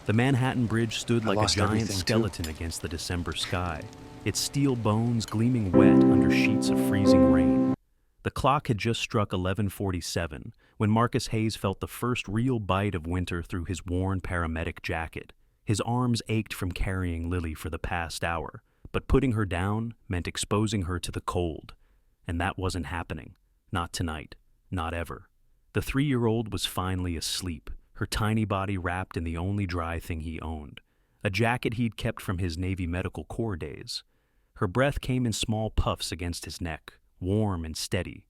The Manhattan Bridge stood I like a lost giant everything, too. skeleton against the December sky, its steel bones gleaming wet under sheets of freezing rain. The clock had just struck 11:47 when Marcus Hayes felt the first real bite of winter through his worn paramedic jacket. His arms ached from carrying Lily for the past hour, but putting her down meant exposing her to the cold. And that wasn't happening. Not tonight. Not ever. The 3-year-old was finally asleep, her tiny body wrapped in the only dry thing he owned, a jacket he'd kept from his Navy Medical Corps days. Her breath came in small puffs against his neck, warm and steady,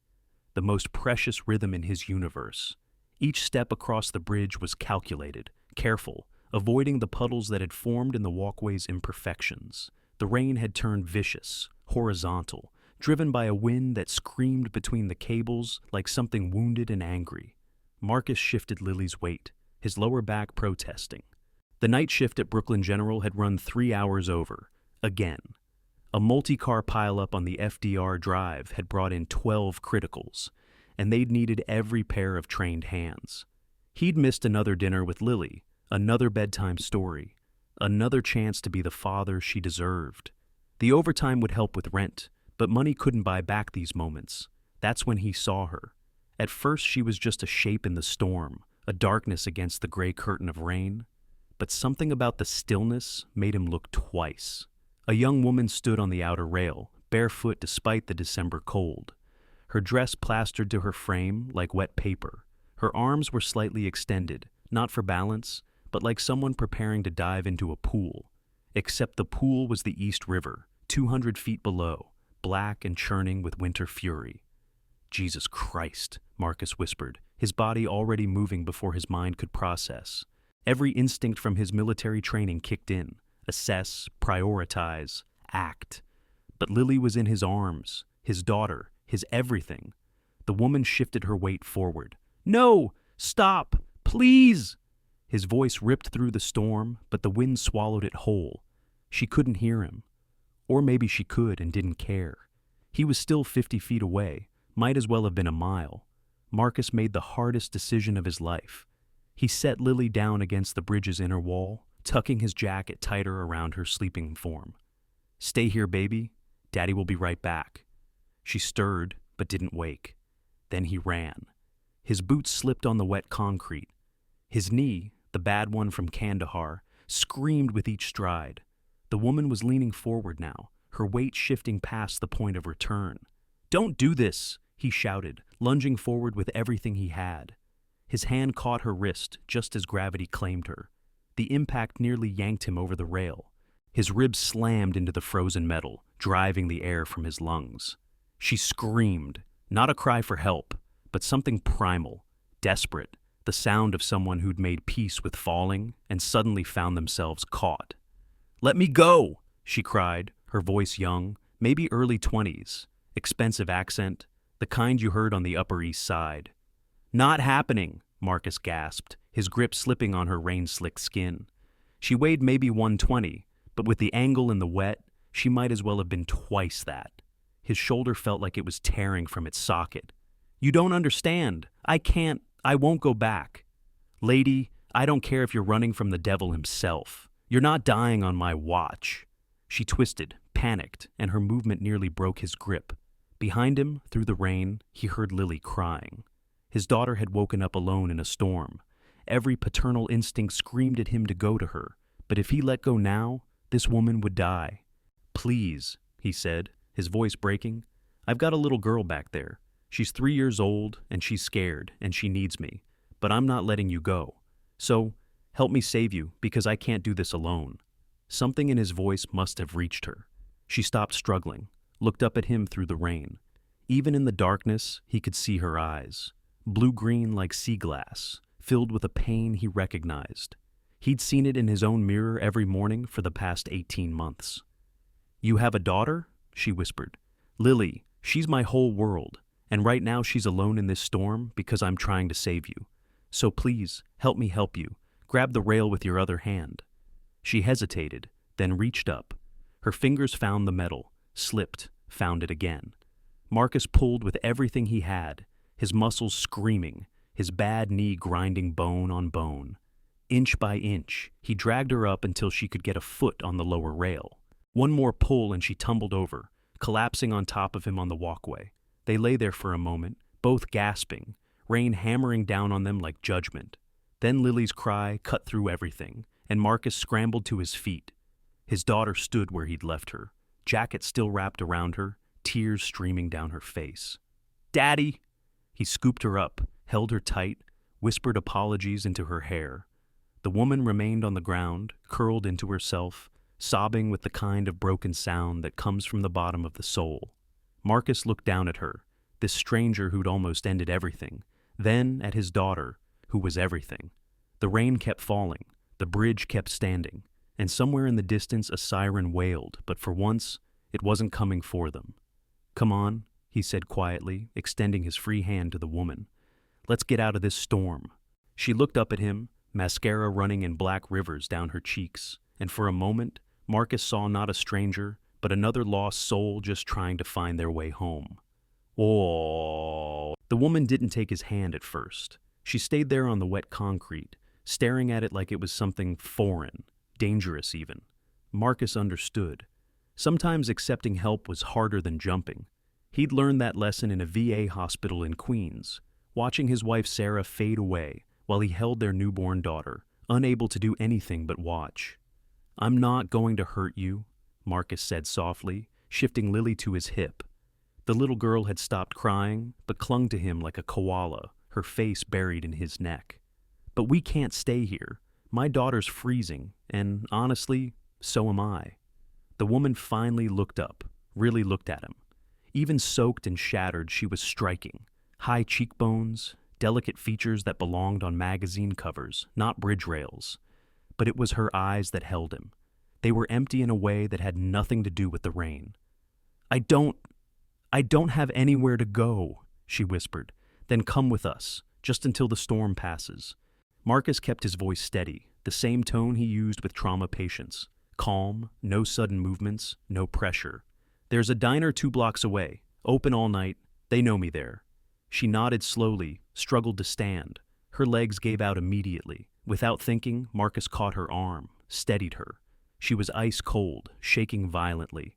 the most precious rhythm in his universe. Each step across the bridge was calculated, careful, avoiding the puddles that had formed in the walkway's imperfections. The rain had turned vicious, horizontal, driven by a wind that screamed between the cables like something wounded and angry. Marcus shifted Lily's weight, his lower back protesting. The night shift at Brooklyn General had run 3 hours over, again. A multi-car pileup on the FDR Drive had brought in 12 criticals, and they'd needed every pair of trained hands. He'd missed another dinner with Lily, another bedtime story, another chance to be the father she deserved. The overtime would help with rent, but money couldn't buy back these moments. That's when he saw her. At first she was just a shape in the storm, a darkness against the gray curtain of rain. But something about the stillness made him look twice. A young woman stood on the outer rail, barefoot despite the December cold. Her dress plastered to her frame like wet paper. Her arms were slightly extended, not for balance, but like someone preparing to dive into a pool. Except the pool was the East River, 200 feet below, black and churning with winter fury. "Jesus Christ," Marcus whispered, his body already moving before his mind could process. Every instinct from his military training kicked in. Assess, prioritize, act. But Lily was in his arms, his daughter, his everything. The woman shifted her weight forward. "No! Stop! Please!" His voice ripped through the storm, but the wind swallowed it whole. She couldn't hear him. Or maybe she could and didn't care. He was still 50 feet away, might as well have been a mile. Marcus made the hardest decision of his life. He set Lily down against the bridge's inner wall, tucking his jacket tighter around her sleeping form. "Stay here, baby. Daddy will be right back." She stirred, but didn't wake. Then he ran. His boots slipped on the wet concrete. His knee, the bad one from Kandahar, screamed with each stride. The woman was leaning forward now, her weight shifting past the point of return. "Don't do this," he shouted, lunging forward with everything he had. His hand caught her wrist just as gravity claimed her. The impact nearly yanked him over the rail. His ribs slammed into the frozen metal, driving the air from his lungs. She screamed, not a cry for help, but something primal, desperate, the sound of someone who'd made peace with falling and suddenly found themselves caught. "Let me go!" she cried, her voice young, maybe early 20s, expensive accent, the kind you heard on the Upper East Side. "Not happening," Marcus gasped, his grip slipping on her rain-slicked skin. She weighed maybe 120, but with the angle and the wet, she might as well have been twice that. His shoulder felt like it was tearing from its socket. "You don't understand. I won't go back. Lady, I don't care if you're running from the devil himself. You're not dying on my watch." She twisted, panicked, and her movement nearly broke his grip. Behind him, through the rain, he heard Lily crying. His daughter had woken up alone in a storm. Every paternal instinct screamed at him to go to her, but if he let go now, this woman would die. "Please," he said, his voice breaking. "I've got a little girl back there. She's 3 years old, and she's scared, and she needs me. But I'm not letting you go. So, help me save you, because I can't do this alone." Something in his voice must have reached her. She stopped struggling, looked up at him through the rain. Even in the darkness, he could see her eyes, blue-green like sea glass, filled with a pain he recognized. He'd seen it in his own mirror every morning for the past 18 months. "You have a daughter?" she whispered. "Lily, she's my whole world, and right now she's alone in this storm because I'm trying to save you. So please, help me help you. Grab the rail with your other hand." She hesitated, then reached up. Her fingers found the metal, slipped, found it again. Marcus pulled with everything he had, his muscles screaming, his bad knee grinding bone on bone. Inch by inch, he dragged her up until she could get a foot on the lower rail. One more pull and she tumbled over, collapsing on top of him on the walkway. They lay there for a moment, both gasping, rain hammering down on them like judgment. Then Lily's cry cut through everything, and Marcus scrambled to his feet. His daughter stood where he'd left her, jacket still wrapped around her, tears streaming down her face. "Daddy!" He scooped her up, held her tight, whispered apologies into her hair. The woman remained on the ground, curled into herself, sobbing with the kind of broken sound that comes from the bottom of the soul. Marcus looked down at her, this stranger who'd almost ended everything, then at his daughter, who was everything. The rain kept falling, the bridge kept standing, and somewhere in the distance a siren wailed, but for once, it wasn't coming for them. "Come on," he said quietly, extending his free hand to the woman. "Let's get out of this storm." She looked up at him, mascara running in black rivers down her cheeks, and for a moment, Marcus saw not a stranger, but another lost soul just trying to find their way home. "Oh." The woman didn't take his hand at first. She stayed there on the wet concrete, staring at it like it was something foreign, dangerous even. Marcus understood. Sometimes accepting help was harder than jumping. He'd learned that lesson in a VA hospital in Queens, watching his wife Sarah fade away while he held their newborn daughter, unable to do anything but watch. "I'm not going to hurt you," Marcus said softly, shifting Lily to his hip. The little girl had stopped crying, but clung to him like a koala, her face buried in his neck. "But we can't stay here. My daughter's freezing, and honestly, so am I." The woman finally looked up, really looked at him. Even soaked and shattered, she was striking. High cheekbones, delicate features that belonged on magazine covers, not bridge rails. But it was her eyes that held him. They were empty in a way that had nothing to do with the rain. I don't have anywhere to go," she whispered. "Then come with us, just until the storm passes." Marcus kept his voice steady, the same tone he used with trauma patients. Calm, no sudden movements, no pressure. "There's a diner 2 blocks away, open all night. They know me there." She nodded slowly, struggled to stand. Her legs gave out immediately. Without thinking, Marcus caught her arm, steadied her. She was ice cold, shaking violently.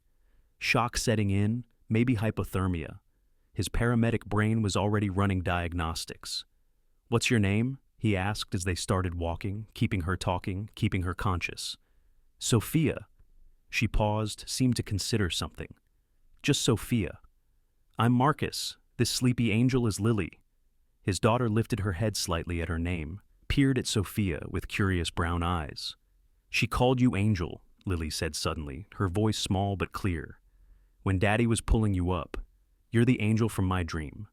Shock setting in, maybe hypothermia. His paramedic brain was already running diagnostics. "What's your name?" he asked as they started walking, keeping her talking, keeping her conscious. "Sophia." She paused, seemed to consider something. "Just Sophia." "I'm Marcus. This sleepy angel is Lily." His daughter lifted her head slightly at her name, peered at Sophia with curious brown eyes. "She called you Angel," Lily said suddenly, her voice small but clear. "When Daddy was pulling you up, you're the angel from my dream."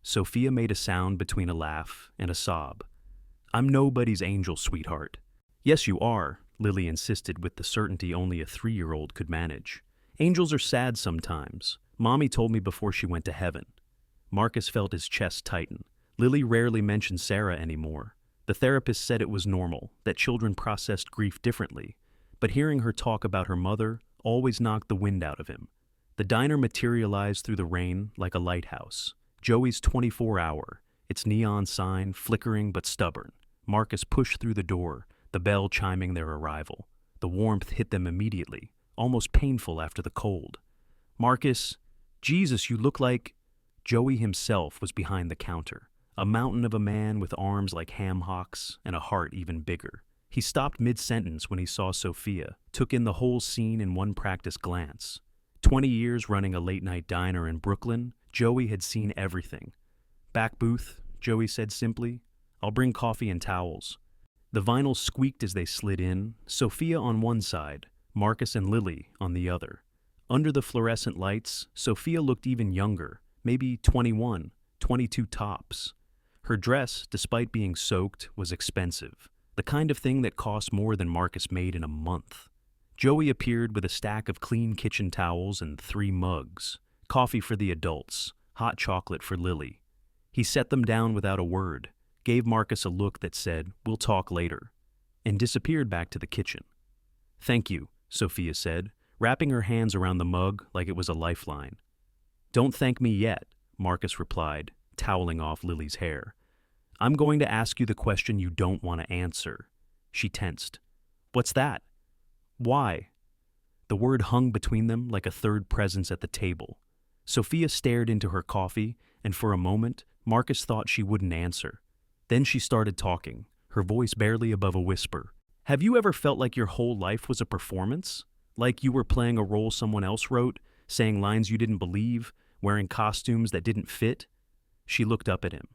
Sophia made a sound between a laugh and a sob. "I'm nobody's angel, sweetheart." "Yes, you are," Lily insisted with the certainty only a 3-year-old could manage. "Angels are sad sometimes. Mommy told me before she went to heaven." Marcus felt his chest tighten. Lily rarely mentioned Sarah anymore. The therapist said it was normal, that children processed grief differently. But hearing her talk about her mother always knocked the wind out of him. The diner materialized through the rain like a lighthouse. Joey's 24-hour, its neon sign flickering but stubborn. Marcus pushed through the door, the bell chiming their arrival. The warmth hit them immediately, almost painful after the cold. "Marcus, Jesus, you look like—" Joey himself was behind the counter, a mountain of a man with arms like ham hocks and a heart even bigger. He stopped mid-sentence when he saw Sophia, took in the whole scene in one practiced glance. 20 years running a late-night diner in Brooklyn, Joey had seen everything. "Back booth," Joey said simply. "I'll bring coffee and towels." The vinyl squeaked as they slid in, Sophia on one side, Marcus and Lily on the other. Under the fluorescent lights, Sophia looked even younger, maybe 21, 22 tops. Her dress, despite being soaked, was expensive, the kind of thing that cost more than Marcus made in a month. Joey appeared with a stack of clean kitchen towels and 3 mugs, coffee for the adults, hot chocolate for Lily. He set them down without a word, gave Marcus a look that said, "We'll talk later," and disappeared back to the kitchen. "Thank you," Sophia said, wrapping her hands around the mug like it was a lifeline. "Don't thank me yet," Marcus replied, toweling off Lily's hair. "I'm going to ask you the question you don't want to answer. She tensed. What's that? Why? The word hung between them like a third presence at the table. Sophia stared into her coffee, and for a moment, Marcus thought she wouldn't answer. Then she started talking, her voice barely above a whisper. Have you ever felt like your whole life was a performance? Like you were playing a role someone else wrote, saying lines you didn't believe, wearing costumes that didn't fit? She looked up at him.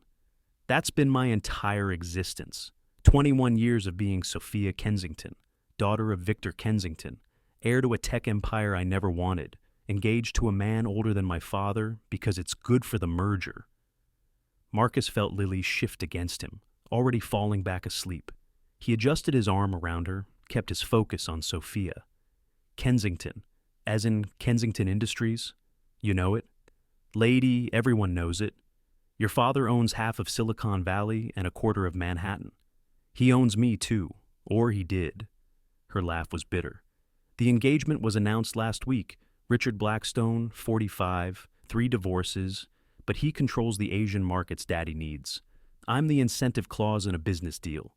That's been my entire existence. 21 years of being Sophia Kensington, daughter of Victor Kensington, heir to a tech empire I never wanted, engaged to a man older than my father because it's good for the merger. Marcus felt Lily shift against him, already falling back asleep. He adjusted his arm around her, kept his focus on Sophia. Kensington, as in Kensington Industries. You know it? Lady, everyone knows it. Your father owns half of Silicon Valley and a quarter of Manhattan. He owns me too, or he did. Her laugh was bitter. The engagement was announced last week. Richard Blackstone, 45, 3 divorces, but he controls the Asian markets Daddy needs. I'm the incentive clause in a business deal.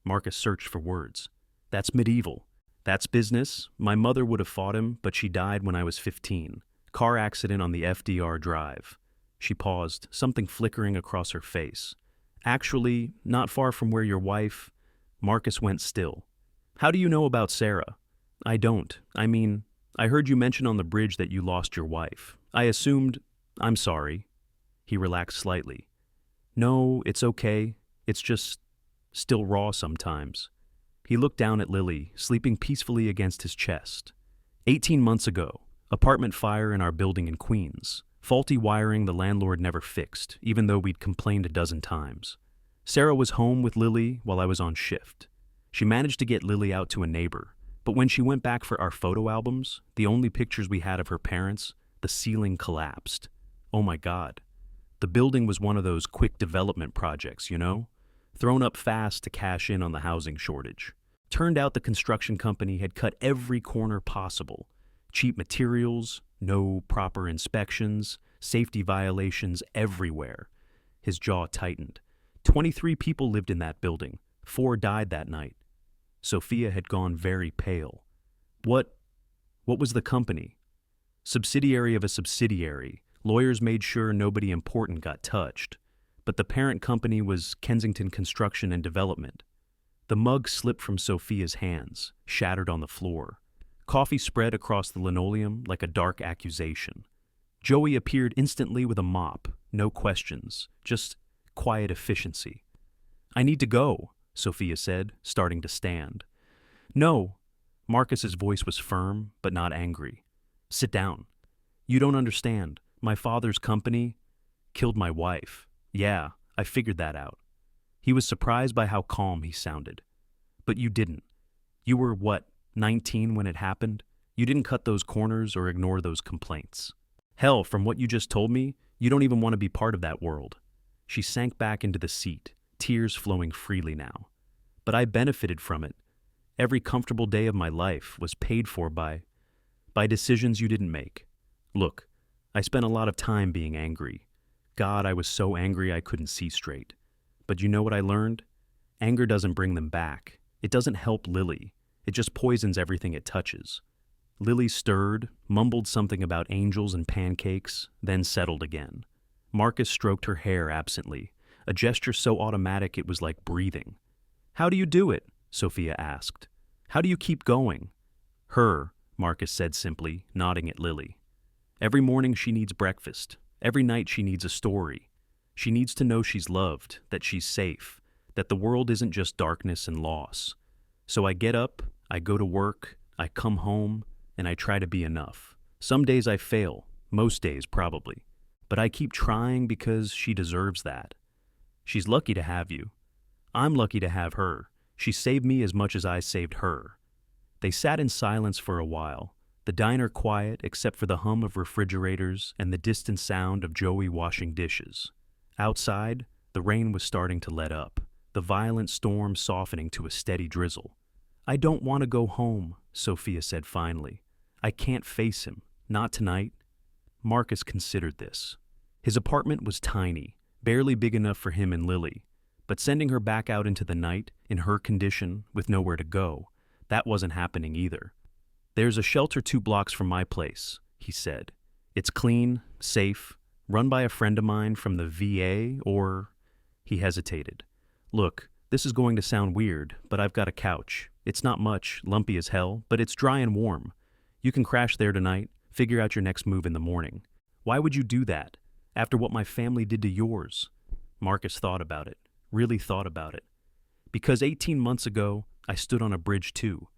Marcus searched for words. That's medieval. That's business. My mother would have fought him, but she died when I was 15. Car accident on the FDR Drive. She paused, something flickering across her face. Actually, not far from where your wife... Marcus went still. How do you know about Sarah? I don't. I heard you mention on the bridge that you lost your wife. I assumed... I'm sorry. He relaxed slightly. No, it's okay. It's just still raw sometimes. He looked down at Lily, sleeping peacefully against his chest. 18 months ago, apartment fire in our building in Queens. Faulty wiring the landlord never fixed, even though we'd complained a dozen times. Sarah was home with Lily while I was on shift. She managed to get Lily out to a neighbor, but when she went back for our photo albums, the only pictures we had of her parents, the ceiling collapsed. Oh my God. The building was one of those quick development projects, you know? Thrown up fast to cash in on the housing shortage. Turned out the construction company had cut every corner possible. Cheap materials, no proper inspections, safety violations everywhere. His jaw tightened. 23 people lived in that building. 4 died that night. Sophia had gone very pale. What was the company? Subsidiary of a subsidiary. Lawyers made sure nobody important got touched. But the parent company was Kensington Construction and Development. The mug slipped from Sophia's hands, shattered on the floor. Coffee spread across the linoleum like a dark accusation. Joey appeared instantly with a mop, no questions, just quiet efficiency. I need to go, Sophia said, starting to stand. No. Marcus's voice was firm, but not angry. Sit down. You don't understand. My father's company killed my wife. Yeah, I figured that out. He was surprised by how calm he sounded. But you didn't. You were, 19 when it happened? You didn't cut those corners or ignore those complaints. Hell, from what you just told me, you don't even want to be part of that world. She sank back into the seat, tears flowing freely now. But I benefited from it. Every comfortable day of my life was paid for by decisions you didn't make. Look, I spent a lot of time being angry. God, I was so angry I couldn't see straight. But you know what I learned? Anger doesn't bring them back. It doesn't help Lily. It just poisons everything it touches. Lily stirred, mumbled something about angels and pancakes, then settled again. Marcus stroked her hair absently, a gesture so automatic it was like breathing. How do you do it? Sophia asked. How do you keep going? Her, Marcus said simply, nodding at Lily. Every morning she needs breakfast. Every night she needs a story. She needs to know she's loved, that she's safe, that the world isn't just darkness and loss. So I get up, I go to work, I come home, and I try to be enough. Some days I fail, most days probably. But I keep trying because she deserves that. She's lucky to have you. I'm lucky to have her. She saved me as much as I saved her. They sat in silence for a while, the diner quiet except for the hum of refrigerators and the distant sound of Joey washing dishes. Outside, the rain was starting to let up, the violent storm softening to a steady drizzle. I don't want to go home, Sophia said finally. I can't face him, not tonight. Marcus considered this. His apartment was tiny, barely big enough for him and Lily, But sending her back out into the night, in her condition, with nowhere to go, that wasn't happening either. "There's a shelter 2 blocks from my place," he said. "It's clean, safe, run by a friend of mine from the VA or—" He hesitated. "Look, this is going to sound weird, but I've got a couch. It's not much, lumpy as hell, but it's dry and warm. You can crash there tonight, figure out your next move in the morning." "Why would you do that? After what my family did to yours?" Marcus thought about it, really thought about it. "Because 18 months ago, I stood on a bridge too.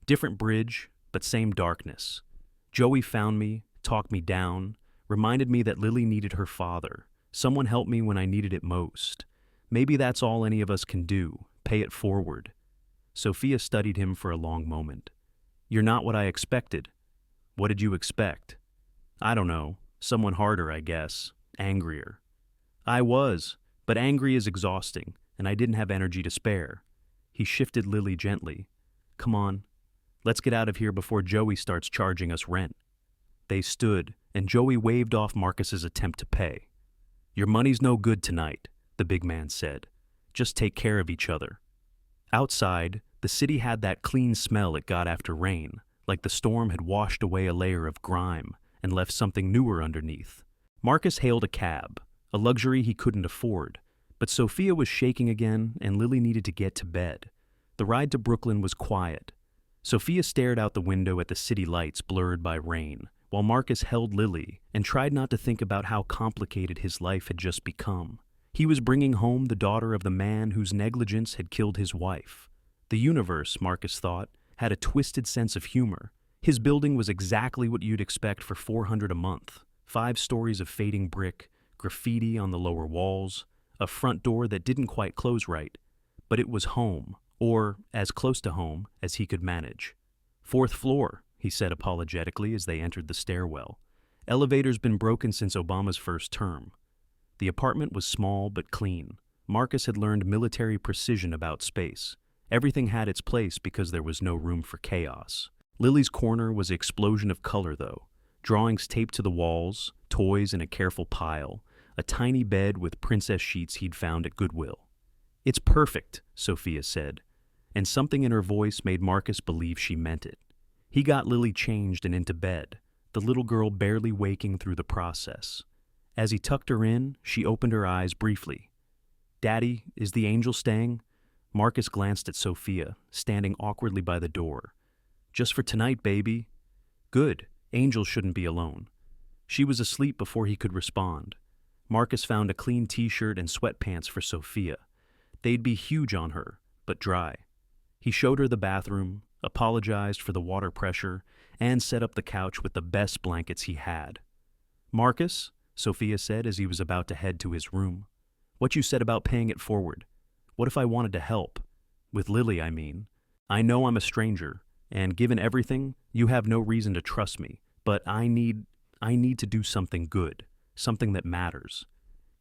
Different bridge, but same darkness. Joey found me, talked me down, reminded me that Lily needed her father. Someone helped me when I needed it most. Maybe that's all any of us can do, pay it forward." Sophia studied him for a long moment. "You're not what I expected." "What did you expect?" "I don't know. Someone harder, I guess. Angrier." "I was, but angry is exhausting, and I didn't have energy to spare." He shifted Lily gently. "Come on. Let's get out of here before Joey starts charging us rent." They stood, and Joey waved off Marcus's attempt to pay. "Your money's no good tonight," the big man said. "Just take care of each other." Outside, the city had that clean smell it got after rain, like the storm had washed away a layer of grime and left something newer underneath. Marcus hailed a cab, a luxury he couldn't afford, but Sophia was shaking again and Lily needed to get to bed. The ride to Brooklyn was quiet. Sophia stared out the window at the city lights blurred by rain, while Marcus held Lily and tried not to think about how complicated his life had just become. He was bringing home the daughter of the man whose negligence had killed his wife. The universe, Marcus thought, had a twisted sense of humor. His building was exactly what you'd expect for $400 a month. 5 stories of fading brick, graffiti on the lower walls, a front door that didn't quite close right. But it was home, or as close to home as he could manage. "4th floor," he said apologetically as they entered the stairwell. "Elevator's been broken since Obama's first term." The apartment was small but clean. Marcus had learned military precision about space. Everything had its place because there was no room for chaos. Lily's corner was an explosion of color, though. Drawings taped to the walls, toys in a careful pile, a tiny bed with princess sheets he'd found at Goodwill. "It's perfect," Sophia said, and something in her voice made Marcus believe she meant it. He got Lily changed and into bed, the little girl barely waking through the process. As he tucked her in, she opened her eyes briefly. "Daddy, is the angel staying?" Marcus glanced at Sophia, standing awkwardly by the door. "Just for tonight, baby." "Good. Angel shouldn't be alone." She was asleep before he could respond. Marcus found a clean t-shirt and sweatpants for Sophia. They'd be huge on her, but dry. He showed her the bathroom, apologized for the water pressure, and set up the couch with the best blankets he had. "Marcus," Sophia said as he was about to head to his room, "what you said about paying it forward. What if I wanted to help? With Lily, I mean. I know I'm a stranger, and given everything, you have no reason to trust me, but I need to do something good, something that matters."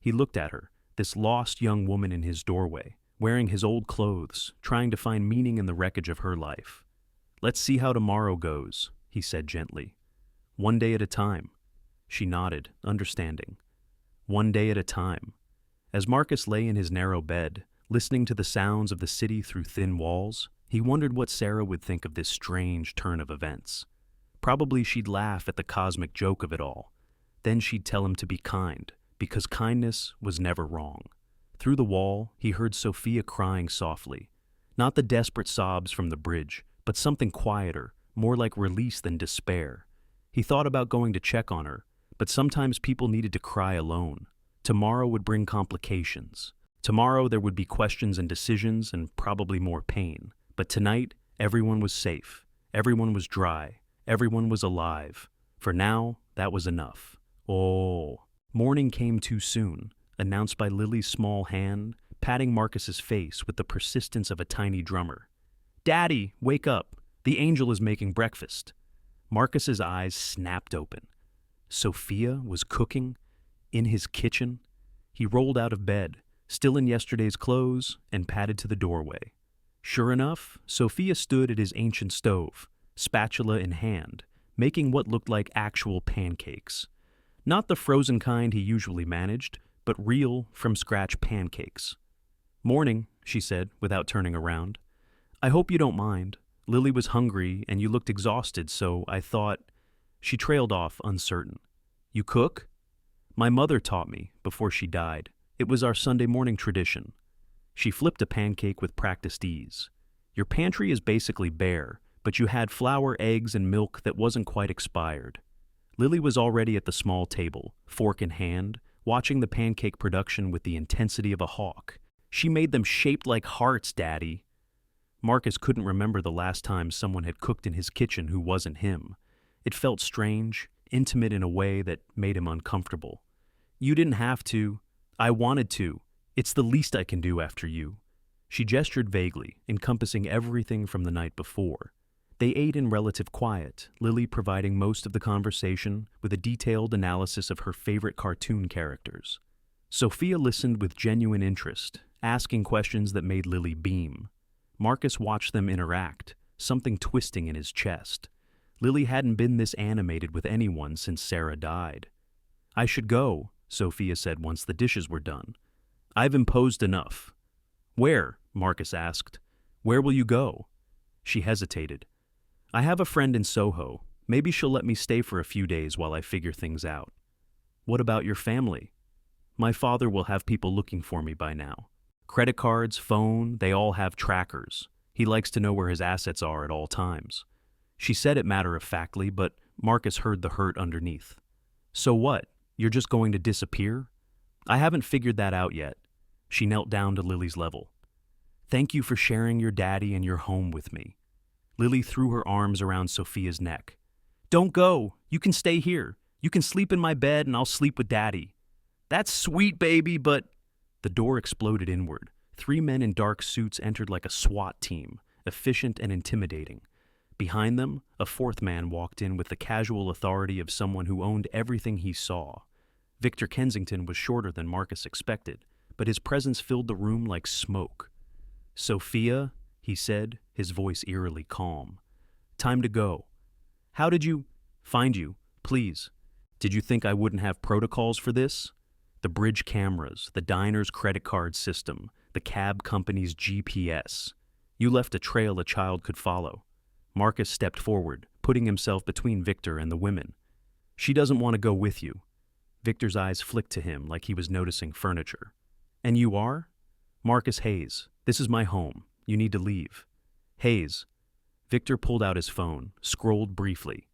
He looked at her, this lost young woman in his doorway, wearing his old clothes, trying to find meaning in the wreckage of her life. "Let's see how tomorrow goes," he said gently. "One day at a time." She nodded, understanding. One day at a time. As Marcus lay in his narrow bed, listening to the sounds of the city through thin walls, he wondered what Sarah would think of this strange turn of events. Probably she'd laugh at the cosmic joke of it all. Then she'd tell him to be kind, because kindness was never wrong. Through the wall, he heard Sophia crying softly. Not the desperate sobs from the bridge, but something quieter, more like release than despair. He thought about going to check on her, but sometimes people needed to cry alone. Tomorrow would bring complications. Tomorrow there would be questions and decisions and probably more pain. But tonight, everyone was safe. Everyone was dry. Everyone was alive. For now, that was enough. Oh. Morning came too soon, announced by Lily's small hand, patting Marcus's face with the persistence of a tiny drummer. "Daddy, wake up. The angel is making breakfast." Marcus's eyes snapped open. Sophia was cooking? In his kitchen? He rolled out of bed, still in yesterday's clothes, and padded to the doorway. Sure enough, Sophia stood at his ancient stove, spatula in hand, making what looked like actual pancakes. Not the frozen kind he usually managed, but real, from-scratch pancakes. Morning, she said, without turning around. I hope you don't mind. Lily was hungry and you looked exhausted, so I thought. She trailed off, uncertain. You cook? My mother taught me, before she died. It was our Sunday morning tradition. She flipped a pancake with practiced ease. Your pantry is basically bare, but you had flour, eggs, and milk that wasn't quite expired. Lily was already at the small table, fork in hand, watching the pancake production with the intensity of a hawk. She made them shaped like hearts, Daddy. Marcus couldn't remember the last time someone had cooked in his kitchen who wasn't him. It felt strange, intimate in a way that made him uncomfortable. You didn't have to. I wanted to. It's the least I can do after you. She gestured vaguely, encompassing everything from the night before. They ate in relative quiet, Lily providing most of the conversation with a detailed analysis of her favorite cartoon characters. Sophia listened with genuine interest, asking questions that made Lily beam. Marcus watched them interact, something twisting in his chest. Lily hadn't been this animated with anyone since Sarah died. I should go, Sophia said once the dishes were done. I've imposed enough. Where? Marcus asked. Where will you go? She hesitated. I have a friend in Soho. Maybe she'll let me stay for a few days while I figure things out. What about your family? My father will have people looking for me by now. Credit cards, phone, they all have trackers. He likes to know where his assets are at all times. She said it matter-of-factly, but Marcus heard the hurt underneath. So what? You're just going to disappear? I haven't figured that out yet. She knelt down to Lily's level. Thank you for sharing your daddy and your home with me. Lily threw her arms around Sophia's neck. Don't go. You can stay here. You can sleep in my bed and I'll sleep with Daddy. That's sweet, baby, but... The door exploded inward. 3 men in dark suits entered like a SWAT team, efficient and intimidating. Behind them, a 4th man walked in with the casual authority of someone who owned everything he saw. Victor Kensington was shorter than Marcus expected, but his presence filled the room like smoke. Sophia, he said, his voice eerily calm. Time to go. How did you... Find you, please. Did you think I wouldn't have protocols for this? The bridge cameras, the diner's credit card system, the cab company's GPS. You left a trail a child could follow. Marcus stepped forward, putting himself between Victor and the women. She doesn't want to go with you. Victor's eyes flicked to him like he was noticing furniture. And you are? Marcus Hayes. This is my home. You need to leave. Hayes. Victor pulled out his phone, scrolled briefly.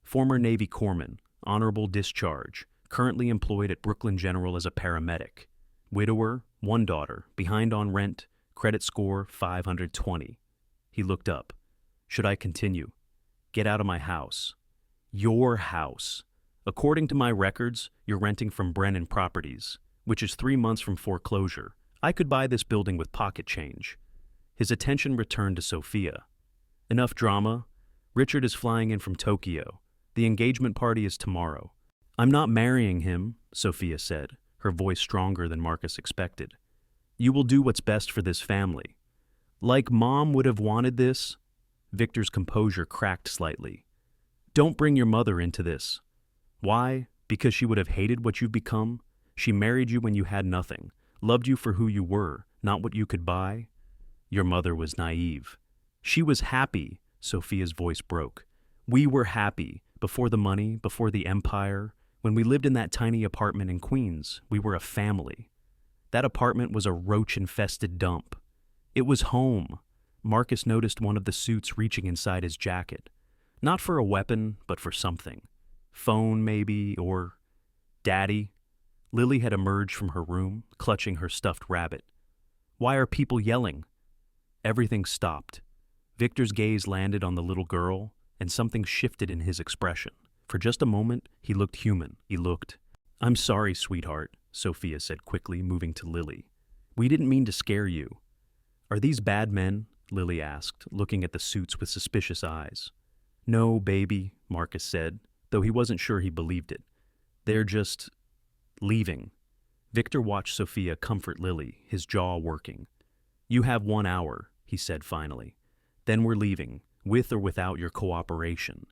Former Navy corpsman, honorable discharge, currently employed at Brooklyn General as a paramedic. Widower, 1 daughter, behind on rent, credit score 520. He looked up. Should I continue? Get out of my house. Your house. According to my records, you're renting from Brennan Properties, which is 3 months from foreclosure. I could buy this building with pocket change. His attention returned to Sophia. Enough drama. Richard is flying in from Tokyo. The engagement party is tomorrow. I'm not marrying him, Sophia said, her voice stronger than Marcus expected. You will do what's best for this family. Like Mom would have wanted this? Victor's composure cracked slightly. Don't bring your mother into this. Why? Because she would have hated what you've become? She married you when you had nothing, loved you for who you were, not what you could buy? Your mother was naive. She was happy, Sophia's voice broke. We were happy, before the money, before the empire. When we lived in that tiny apartment in Queens, we were a family. That apartment was a roach-infested dump. It was home. Marcus noticed one of the suits reaching inside his jacket. Not for a weapon, but for something. Phone, maybe, or... Daddy? Lily had emerged from her room, clutching her stuffed rabbit. Why are people yelling? Everything stopped. Victor's gaze landed on the little girl, and something shifted in his expression. For just a moment, he looked human. He looked... I'm sorry, sweetheart, Sophia said quickly, moving to Lily. We didn't mean to scare you. Are these bad men? Lily asked, looking at the suits with suspicious eyes. No, baby, Marcus said, though he wasn't sure he believed it. They're just... leaving. Victor watched Sophia comfort Lily, his jaw working. You have 1 hour, he said finally. Then we're leaving, with or without your cooperation.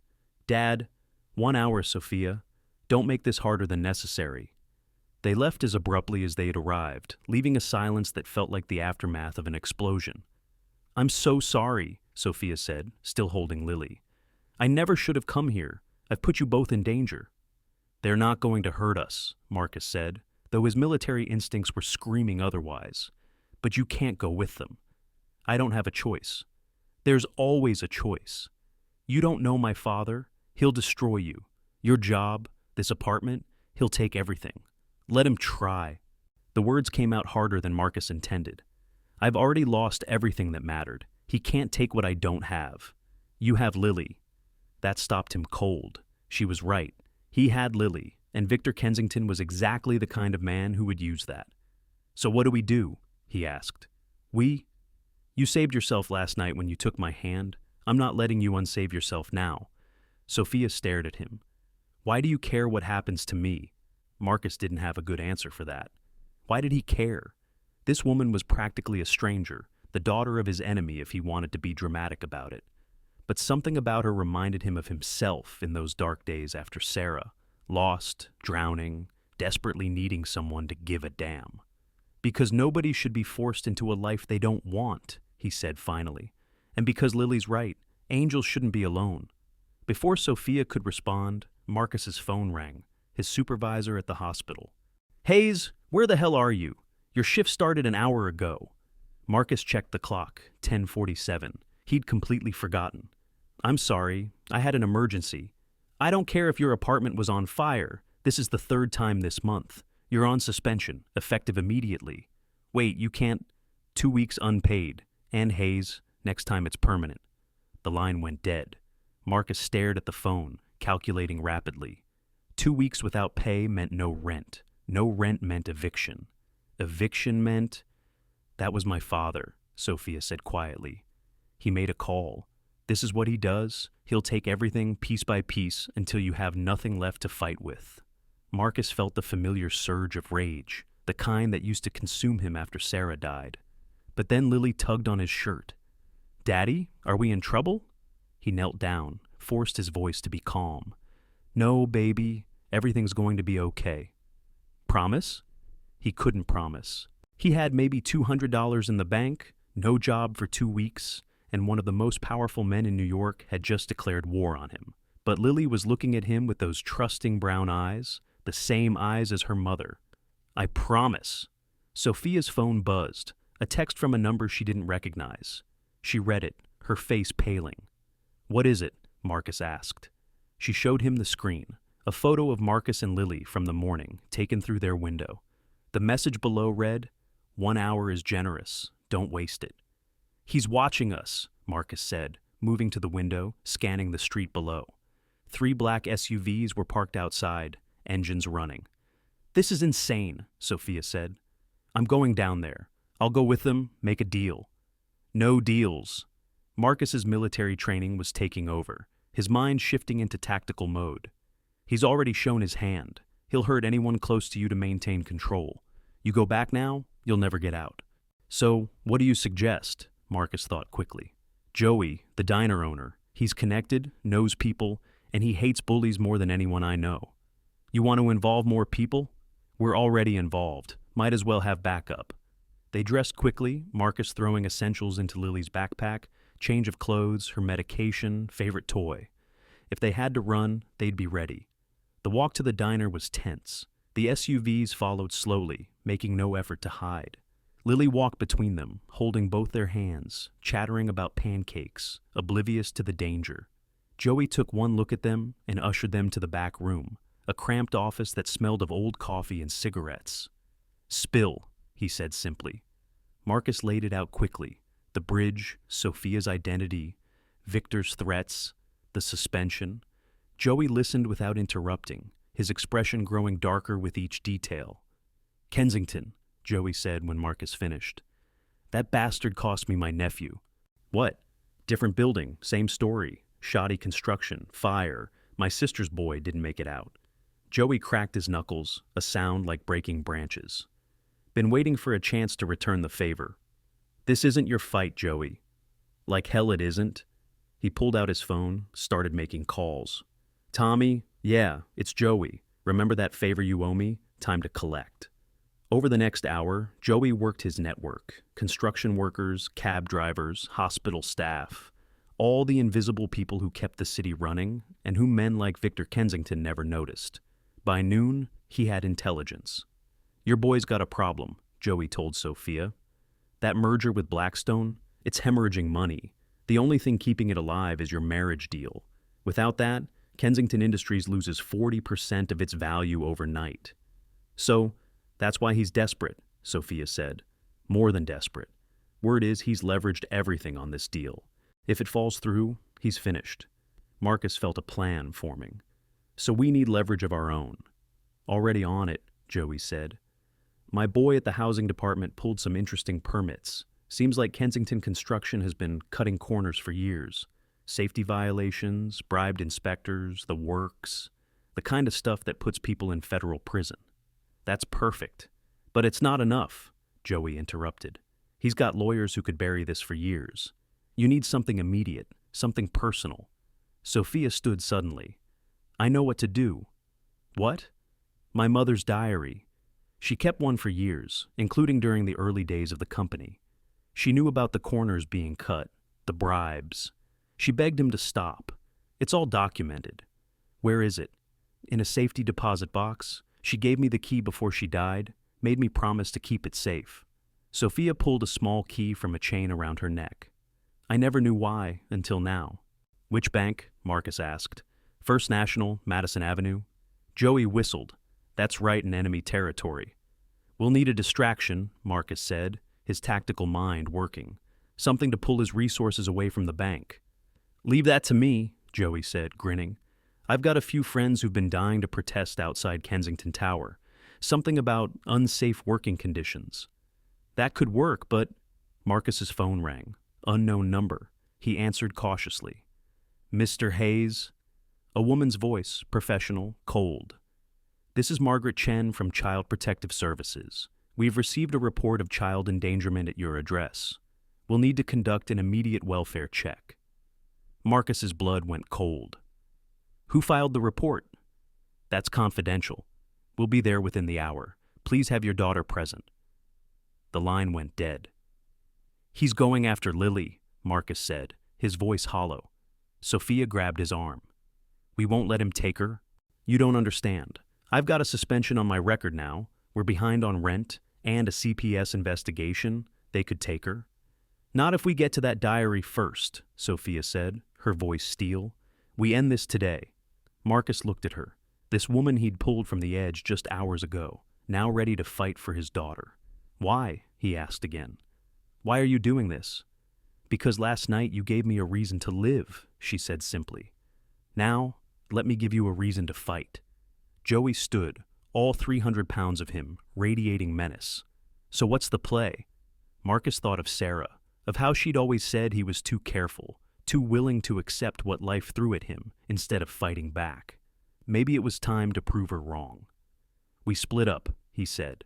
Dad, 1 hour, Sophia. Don't make this harder than necessary. They left as abruptly as they had arrived, leaving a silence that felt like the aftermath of an explosion. "I'm so sorry," Sophia said, still holding Lily. "I never should have come here. I've put you both in danger." "They're not going to hurt us," Marcus said, though his military instincts were screaming otherwise. "But you can't go with them." "I don't have a choice." "There's always a choice. You don't know my father. He'll destroy you. Your job, this apartment, he'll take everything. Let him try." The words came out harder than Marcus intended. "I've already lost everything that mattered. He can't take what I don't have. You have Lily." That stopped him cold. She was right. He had Lily, and Victor Kensington was exactly the kind of man who would use that. "So what do we do?" he asked. You saved yourself last night when you took my hand. I'm not letting you unsave yourself now." Sophia stared at him. "Why do you care what happens to me?" Marcus didn't have a good answer for that. Why did he care? This woman was practically a stranger, the daughter of his enemy if he wanted to be dramatic about it. But something about her reminded him of himself in those dark days after Sarah, lost, drowning, desperately needing someone to give a damn. "Because nobody should be forced into a life they don't want," he said finally. "And because Lily's right, angels shouldn't be alone." Before Sophia could respond, Marcus's phone rang, his supervisor at the hospital. "Hayes, where the hell are you? Your shift started an hour ago." Marcus checked the clock, 10:47. He'd completely forgotten. "I'm sorry, I had an emergency." "I don't care if your apartment was on fire. This is the third time this month. You're on suspension, effective immediately." "Wait, you can't—" 2 weeks unpaid. And Hayes, next time it's permanent." The line went dead. Marcus stared at the phone, calculating rapidly. 2 weeks without pay meant no rent. No rent meant eviction. Eviction meant— "That was my father," Sophia said quietly. "He made a call. This is what he does. He'll take everything piece by piece until you have nothing left to fight with." Marcus felt the familiar surge of rage, the kind that used to consume him after Sarah died. But then Lily tugged on his shirt. "Daddy, are we in trouble?" He knelt down, forced his voice to be calm. "No, baby, everything's going to be okay." "Promise?" He couldn't promise. He had maybe $200 in the bank, no job for 2 weeks, and one of the most powerful men in New York had just declared war on him. But Lily was looking at him with those trusting brown eyes, the same eyes as her mother. "I promise." Sophia's phone buzzed, a text from a number she didn't recognize. She read it, her face paling. "What is it?" Marcus asked. She showed him the screen, a photo of Marcus and Lily from the morning, taken through their window. The message below read, "1 hour is generous. Don't waste it." "He's watching us," Marcus said, moving to the window, scanning the street below. 3 black SUVs were parked outside, engines running. "This is insane," Sophia said. "I'm going down there. I'll go with them, make a deal." "No deals." Marcus's military training was taking over, his mind shifting into tactical mode. "He's already shown his hand. He'll hurt anyone close to you to maintain control. You go back now, you'll never get out." "So, what do you suggest?" Marcus thought quickly. "Joey, the diner owner, he's connected, knows people, and he hates bullies more than anyone I know. You want to involve more people? We're already involved. Might as well have backup." They dressed quickly, Marcus throwing essentials into Lily's backpack, change of clothes, her medication, favorite toy. If they had to run, they'd be ready. The walk to the diner was tense. The SUVs followed slowly, making no effort to hide. Lily walked between them, holding both their hands, chattering about pancakes, oblivious to the danger. Joey took one look at them and ushered them to the back room, a cramped office that smelled of old coffee and cigarettes. "Spill," he said simply. Marcus laid it out quickly. The bridge, Sophia's identity, Victor's threats, the suspension. Joey listened without interrupting, his expression growing darker with each detail. "Kensington," Joey said when Marcus finished. "That bastard cost me my nephew." "What?" "Different building, same story. Shoddy construction, fire. My sister's boy didn't make it out." Joey cracked his knuckles, a sound like breaking branches. "Been waiting for a chance to return the favor." "This isn't your fight, Joey." "Like hell it isn't." He pulled out his phone, started making calls. "Tommy, yeah, it's Joey. Remember that favor you owe me? time to collect. Over the next hour, Joey worked his network: construction workers, cab drivers, hospital staff, all the invisible people who kept the city running and whom men like Victor Kensington never noticed. By noon, he had intelligence. "Your boy's got a problem," Joey told Sophia. "That merger with Blackstone, it's hemorrhaging money. The only thing keeping it alive is your marriage deal. Without that, Kensington Industries loses 40% of its value overnight." "So, that's why he's desperate," Sophia said. "More than desperate. Word is he's leveraged everything on this deal. If it falls through, he's finished." Marcus felt a plan forming. "So we need leverage of our own." "Already on it," Joey said. "My boy at the housing department pulled some interesting permits. Seems like Kensington Construction has been cutting corners for years. Safety violations, bribed inspectors, the works. The kind of stuff that puts people in federal prison." "That's perfect. But it's not enough," Joey interrupted. "He's got lawyers who could bury this for years. You need something immediate, something personal." Sophia stood suddenly. "I know what to do." "What?" "My mother's diary. She kept one for years, including during the early days of the company. She knew about the corners being cut, the bribes. She begged him to stop. It's all documented." "Where is it?" "In a safety deposit box. She gave me the key before she died, made me promise to keep it safe." Sophia pulled a small key from a chain around her neck. "I never knew why until now." "Which bank?" Marcus asked. "First National, Madison Avenue." Joey whistled. "That's right in enemy territory." "We'll need a distraction," Marcus said, his tactical mind working. "Something to pull his resources away from the bank." "Leave that to me," Joey said, grinning. "I've got a few friends who've been dying to protest outside Kensington Tower. Something about unsafe working conditions." "That could work, but—" Marcus's phone rang. Unknown number. He answered cautiously. "Mr. Hayes?" A woman's voice, professional, cold. "This is Margaret Chen from Child Protective Services. We've received a report of child endangerment at your address. We'll need to conduct an immediate welfare check." Marcus's blood went cold. "Who filed the report?" "That's confidential. We'll be there within the hour. Please have your daughter present." The line went dead. "He's going after Lily," Marcus said, his voice hollow. Sophia grabbed his arm. "We won't let him take her. You don't understand. I've got a suspension on my record now. We're behind on rent and a CPS investigation. They could take her." "Not if we get to that diary first," Sophia said, her voice steel. "We end this today." Marcus looked at her, this woman he'd pulled from the edge just hours ago, now ready to fight for his daughter. "Why?" he asked again. "Why are you doing this?" "Because last night you gave me a reason to live," she said simply. "Now, let me give you a reason to fight." Joey stood, all 300 pounds of him, radiating menace. "So what's the play?" Marcus thought of Sarah, of how she'd always said he was too careful, too willing to accept what life threw at him instead of fighting back. Maybe it was time to prove her wrong. "We split up," he said.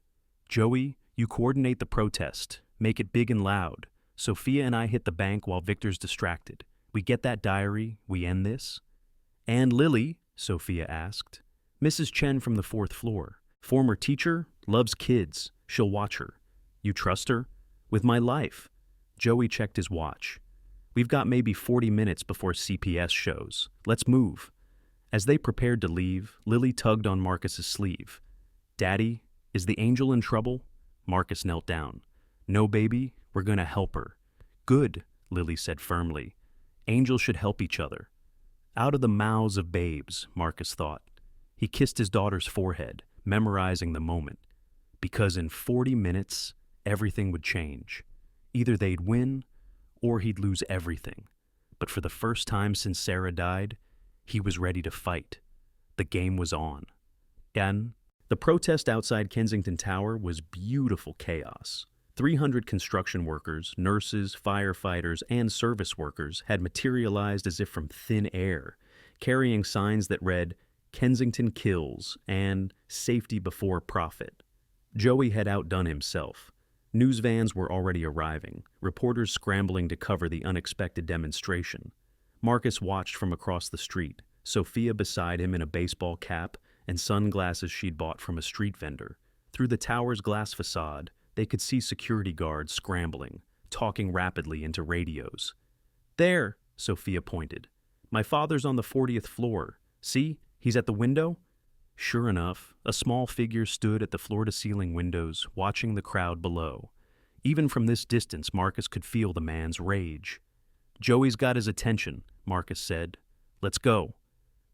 "Joey, you coordinate the protest, make it big and loud. Sophia and I hit the bank while Victor's distracted. We get that diary, we end this." "And Lily?" Sophia asked. "Mrs. Chen from the 4th floor. Former teacher, loves kids. She'll watch her." "You trust her?" "With my life." Joey checked his watch. "We've got maybe 40 minutes before CPS shows. Let's move." As they prepared to leave, Lily tugged on Marcus's sleeve. "Daddy, is the angel in trouble?" Marcus knelt down. "No, baby, we're going to help her." "Good," Lily said firmly. "Angels should help each other." Out of the mouths of babes, Marcus thought. He kissed his daughter's forehead, memorizing the moment. Because in 40 minutes, everything would change. Either they'd win, or he'd lose everything. But for the first time since Sarah died, he was ready to fight. The game was on. And the protest outside Kensington Tower was beautiful chaos. 300 construction workers, nurses, firefighters, and service workers had materialized as if from thin air, carrying signs that read, "Kensington kills," and "Safety before profit." Joey had outdone himself. News vans were already arriving, reporters scrambling to cover the unexpected demonstration. Marcus watched from across the street, Sophia beside him in a baseball cap, and sunglasses she'd bought from a street vendor. Through the tower's glass facade, they could see security guards scrambling, talking rapidly into radios. "There," Sophia pointed. "My father's on the 40th floor. See, he's at the window?" Sure enough, a small figure stood at the floor-to-ceiling windows, watching the crowd below. Even from this distance, Marcus could feel the man's rage. "Joey's got his attention," Marcus said. "Let's go."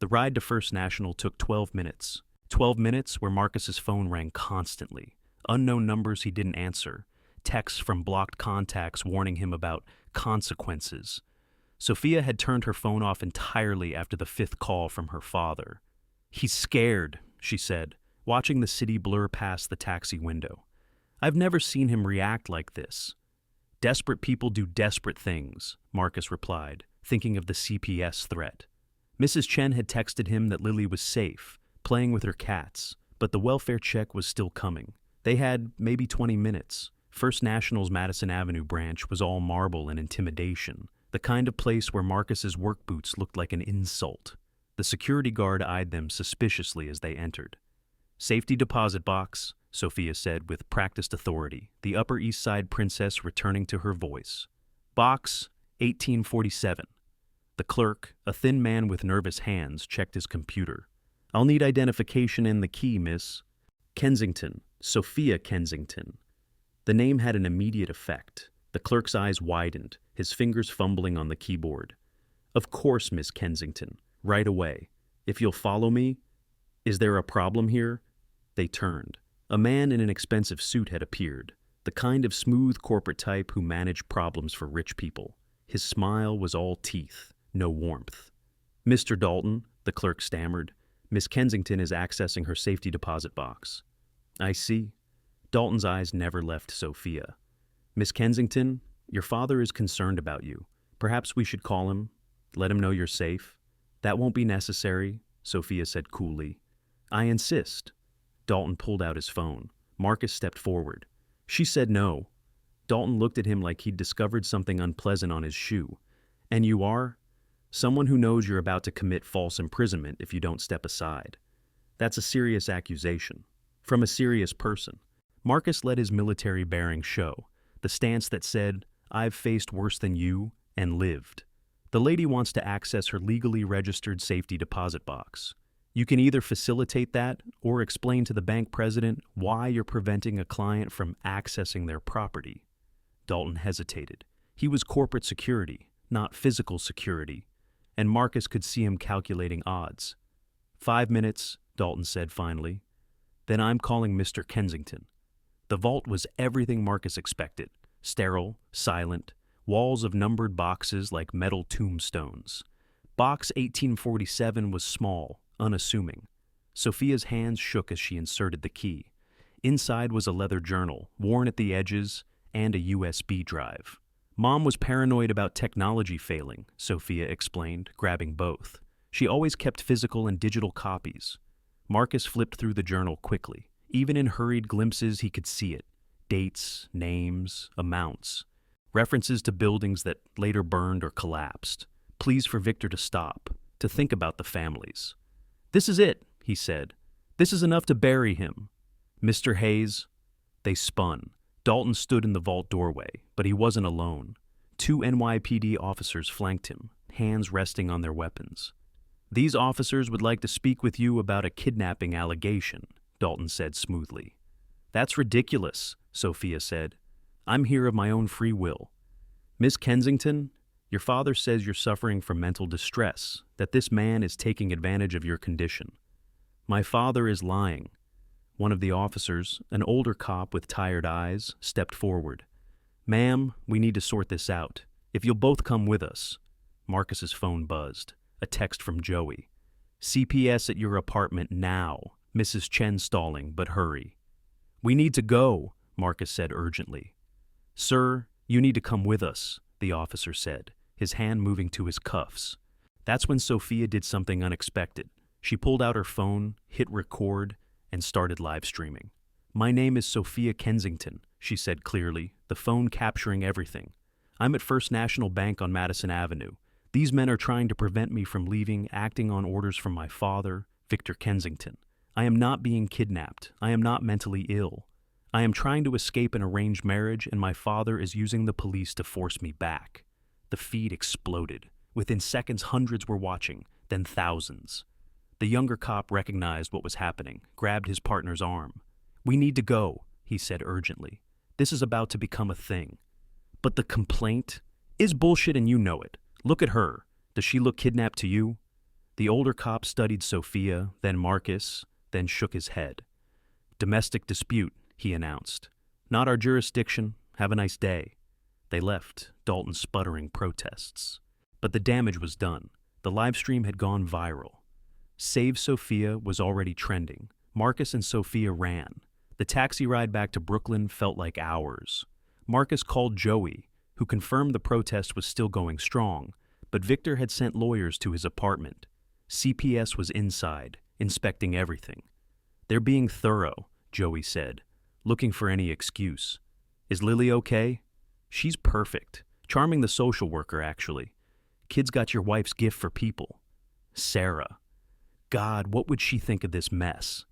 The ride to First National took 12 minutes. 12 minutes where Marcus's phone rang constantly. Unknown numbers he didn't answer. Texts from blocked contacts warning him about consequences. Sophia had turned her phone off entirely after the 5th call from her father. "He's scared," she said, watching the city blur past the taxi window. "I've never seen him react like this." "Desperate people do desperate things," Marcus replied, thinking of the CPS threat. Mrs. Chen had texted him that Lily was safe, playing with her cats, but the welfare check was still coming. They had maybe 20 minutes. First National's Madison Avenue branch was all marble and intimidation, the kind of place where Marcus's work boots looked like an insult. The security guard eyed them suspiciously as they entered. "Safety deposit box," Sophia said with practiced authority, the Upper East Side princess returning to her voice. "Box 1847. The clerk, a thin man with nervous hands, checked his computer. "I'll need identification and the key, miss." "Kensington, Sophia Kensington." The name had an immediate effect. The clerk's eyes widened, his fingers fumbling on the keyboard. "Of course, Miss Kensington. Right away. If you'll follow me." "Is there a problem here?" They turned. A man in an expensive suit had appeared, the kind of smooth corporate type who managed problems for rich people. His smile was all teeth, no warmth. "Mr. Dalton," the clerk stammered, "Miss Kensington is accessing her safety deposit box." "I see." Dalton's eyes never left Sophia. "Miss Kensington, your father is concerned about you. Perhaps we should call him, let him know you're safe." "That won't be necessary," Sophia said coolly. "I insist." Dalton pulled out his phone. Marcus stepped forward. She said no. Dalton looked at him like he'd discovered something unpleasant on his shoe. "And you are?" "Someone who knows you're about to commit false imprisonment if you don't step aside." "That's a serious accusation. From a serious person." Marcus let his military bearing show, the stance that said, "I've faced worse than you, and lived." "The lady wants to access her legally registered safety deposit box. You can either facilitate that or explain to the bank president why you're preventing a client from accessing their property." Dalton hesitated. He was corporate security, not physical security, and Marcus could see him calculating odds. 5 minutes, Dalton said finally. "Then I'm calling Mr. Kensington." The vault was everything Marcus expected. Sterile, silent, walls of numbered boxes like metal tombstones. Box 1847 was small, unassuming. Sophia's hands shook as she inserted the key. Inside was a leather journal, worn at the edges, and a USB drive. "Mom was paranoid about technology failing," Sophia explained, grabbing both. "She always kept physical and digital copies." Marcus flipped through the journal quickly. Even in hurried glimpses, he could see it. Dates, names, amounts. References to buildings that later burned or collapsed. Pleas for Victor to stop, to think about the families. "This is it," he said. "This is enough to bury him." "Mr. Hayes." They spun. Dalton stood in the vault doorway, but he wasn't alone. 2 NYPD officers flanked him, hands resting on their weapons. "These officers would like to speak with you about a kidnapping allegation," Dalton said smoothly. "That's ridiculous," Sophia said. "I'm here of my own free will." "Miss Kensington, your father says you're suffering from mental distress, that this man is taking advantage of your condition." "My father is lying." One of the officers, an older cop with tired eyes, stepped forward. "Ma'am, we need to sort this out. If you'll both come with us." Marcus's phone buzzed. A text from Joey. "CPS at your apartment now. Mrs. Chen stalling, but hurry." "We need to go," Marcus said urgently. "Sir, you need to come with us," the officer said, his hand moving to his cuffs. That's when Sophia did something unexpected. She pulled out her phone, hit record, and started live streaming. "My name is Sophia Kensington," she said clearly, the phone capturing everything. "I'm at First National Bank on Madison Avenue. These men are trying to prevent me from leaving, acting on orders from my father, Victor Kensington. I am not being kidnapped. I am not mentally ill. I am trying to escape an arranged marriage, and my father is using the police to force me back." The feed exploded. Within seconds, hundreds were watching, then thousands. The younger cop recognized what was happening, grabbed his partner's arm. "We need to go," he said urgently. "This is about to become a thing." "But the complaint is bullshit and you know it. Look at her. Does she look kidnapped to you?" The older cop studied Sophia, then Marcus, then shook his head. "Domestic dispute," he announced. "Not our jurisdiction. Have a nice day." They left, Dalton sputtering protests. But the damage was done. The live stream had gone viral. Save Sophia was already trending. Marcus and Sophia ran. The taxi ride back to Brooklyn felt like hours. Marcus called Joey, who confirmed the protest was still going strong, but Victor had sent lawyers to his apartment. CPS was inside, inspecting everything. "They're being thorough," Joey said, looking for any excuse. "Is Lily okay?" "She's perfect. Charming the social worker, actually. Kid's got your wife's gift for people." Sarah. God, what would she think of this mess?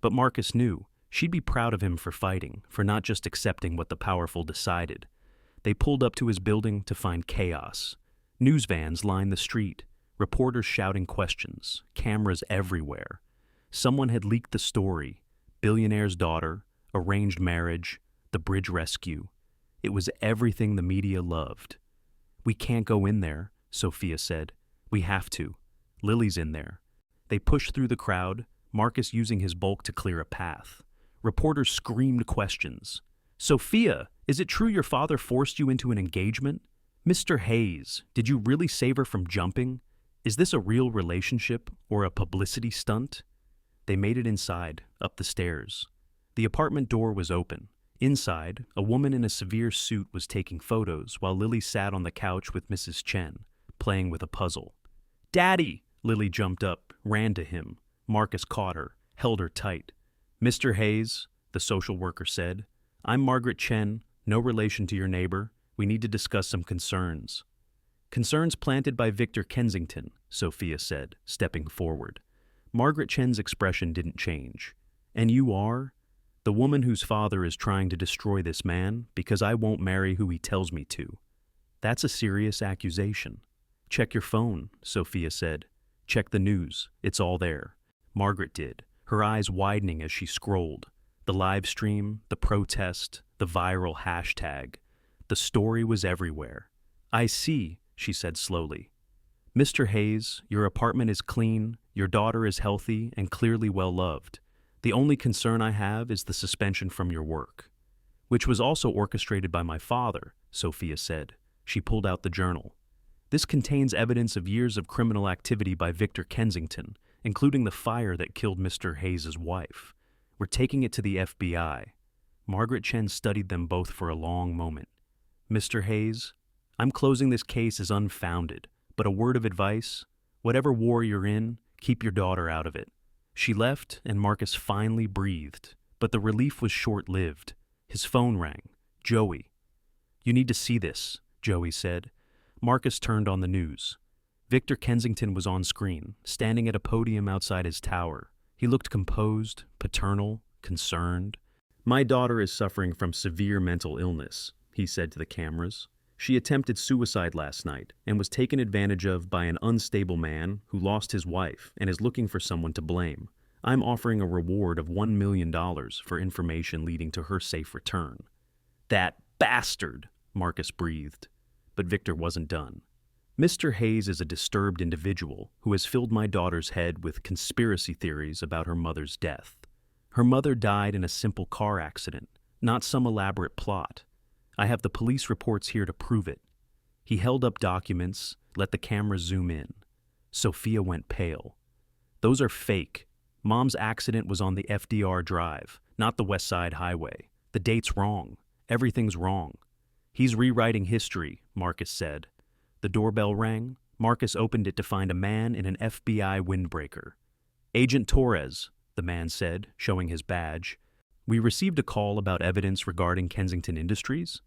But Marcus knew. She'd be proud of him for fighting, for not just accepting what the powerful decided. They pulled up to his building to find chaos. News vans lined the street, reporters shouting questions, cameras everywhere. Someone had leaked the story: billionaire's daughter, arranged marriage, the bridge rescue. It was everything the media loved. "We can't go in there," Sophia said. "We have to. Lily's in there." They pushed through the crowd, Marcus using his bulk to clear a path. Reporters screamed questions. "Sophia, is it true your father forced you into an engagement? Mr. Hayes, did you really save her from jumping? Is this a real relationship or a publicity stunt?" They made it inside, up the stairs. The apartment door was open. Inside, a woman in a severe suit was taking photos while Lily sat on the couch with Mrs. Chen, playing with a puzzle. "Daddy!" Lily jumped up, ran to him. Marcus caught her, held her tight. "Mr. Hayes," the social worker said, "I'm Margaret Chen, no relation to your neighbor. We need to discuss some concerns." "Concerns planted by Victor Kensington," Sophia said, stepping forward. Margaret Chen's expression didn't change. "And you are?" "The woman whose father is trying to destroy this man because I won't marry who he tells me to." "That's a serious accusation." "Check your phone," Sophia said. "Check the news. It's all there." Margaret did, her eyes widening as she scrolled. The live stream, the protest, the viral hashtag. The story was everywhere. "I see," she said slowly. "Mr. Hayes, your apartment is clean, your daughter is healthy and clearly well-loved. The only concern I have is the suspension from your work." "Which was also orchestrated by my father," Sophia said. She pulled out the journal. "This contains evidence of years of criminal activity by Victor Kensington, including the fire that killed Mr. Hayes' wife. We're taking it to the FBI." Margaret Chen studied them both for a long moment. "Mr. Hayes, I'm closing this case as unfounded, but a word of advice: whatever war you're in, keep your daughter out of it." She left, and Marcus finally breathed, but the relief was short-lived. His phone rang. Joey. "You need to see this," Joey said. Marcus turned on the news. Victor Kensington was on screen, standing at a podium outside his tower. He looked composed, paternal, concerned. "My daughter is suffering from severe mental illness," he said to the cameras. "She attempted suicide last night and was taken advantage of by an unstable man who lost his wife and is looking for someone to blame. I'm offering a reward of $1 million for information leading to her safe return." "That bastard!" Marcus breathed. But Victor wasn't done. "Mr. Hayes is a disturbed individual who has filled my daughter's head with conspiracy theories about her mother's death. Her mother died in a simple car accident, not some elaborate plot. I have the police reports here to prove it." He held up documents, let the camera zoom in. Sophia went pale. "Those are fake. Mom's accident was on the FDR Drive, not the West Side Highway. The date's wrong. Everything's wrong." "He's rewriting history," Marcus said. The doorbell rang. Marcus opened it to find a man in an FBI windbreaker. "Agent Torres," the man said, showing his badge. "We received a call about evidence regarding Kensington Industries."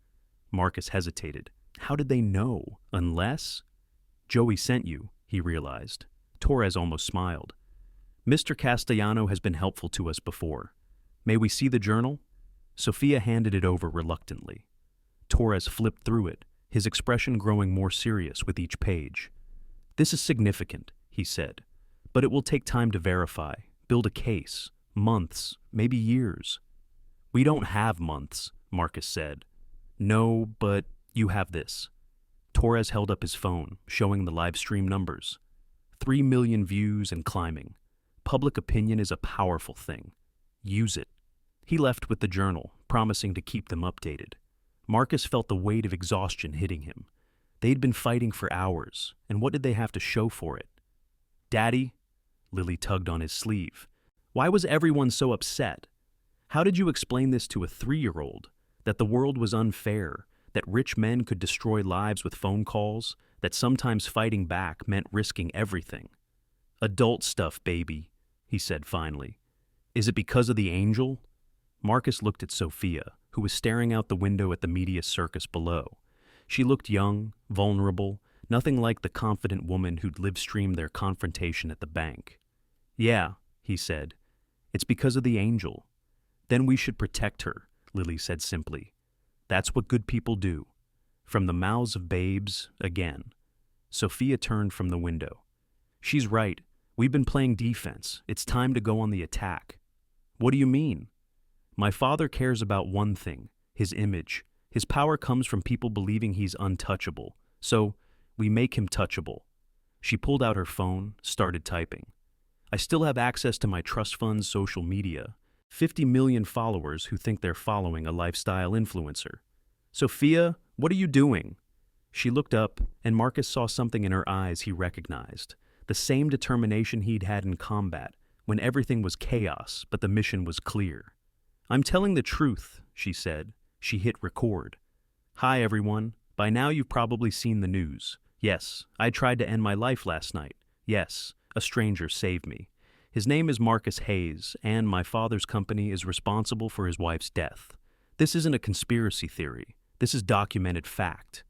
Marcus hesitated. How did they know? Unless? "Joey sent you," he realized. Torres almost smiled. Mr. Castellano has been helpful to us before. May we see the journal? Sophia handed it over reluctantly. Torres flipped through it, his expression growing more serious with each page. This is significant, he said, but it will take time to verify, build a case, months, maybe years. We don't have months, Marcus said. No, but you have this. Torres held up his phone, showing the live stream numbers. 3 million views and climbing. Public opinion is a powerful thing. Use it. He left with the journal, promising to keep them updated. Marcus felt the weight of exhaustion hitting him. They'd been fighting for hours, and what did they have to show for it? Daddy? Lily tugged on his sleeve. Why was everyone so upset? How did you explain this to a 3-year-old? That the world was unfair, that rich men could destroy lives with phone calls, that sometimes fighting back meant risking everything. Adult stuff, baby, he said finally. Is it because of the angel? Marcus looked at Sophia, who was staring out the window at the media circus below. She looked young, vulnerable, nothing like the confident woman who'd live-streamed their confrontation at the bank. Yeah, he said. It's because of the angel. Then we should protect her, Lily said simply. That's what good people do. From the mouths of babes, again. Sophia turned from the window. She's right. We've been playing defense. It's time to go on the attack. What do you mean? My father cares about one thing, his image. His power comes from people believing he's untouchable. So, we make him touchable. She pulled out her phone, started typing. I still have access to my trust fund's social media. 50 million followers who think they're following a lifestyle influencer. Sophia, what are you doing? She looked up, and Marcus saw something in her eyes he recognized. The same determination he'd had in combat, when everything was chaos, but the mission was clear. I'm telling the truth, she said. She hit record. Hi, everyone. By now you've probably seen the news. Yes, I tried to end my life last night. Yes, a stranger saved me. His name is Marcus Hayes, and my father's company is responsible for his wife's death. This isn't a conspiracy theory. This is documented fact.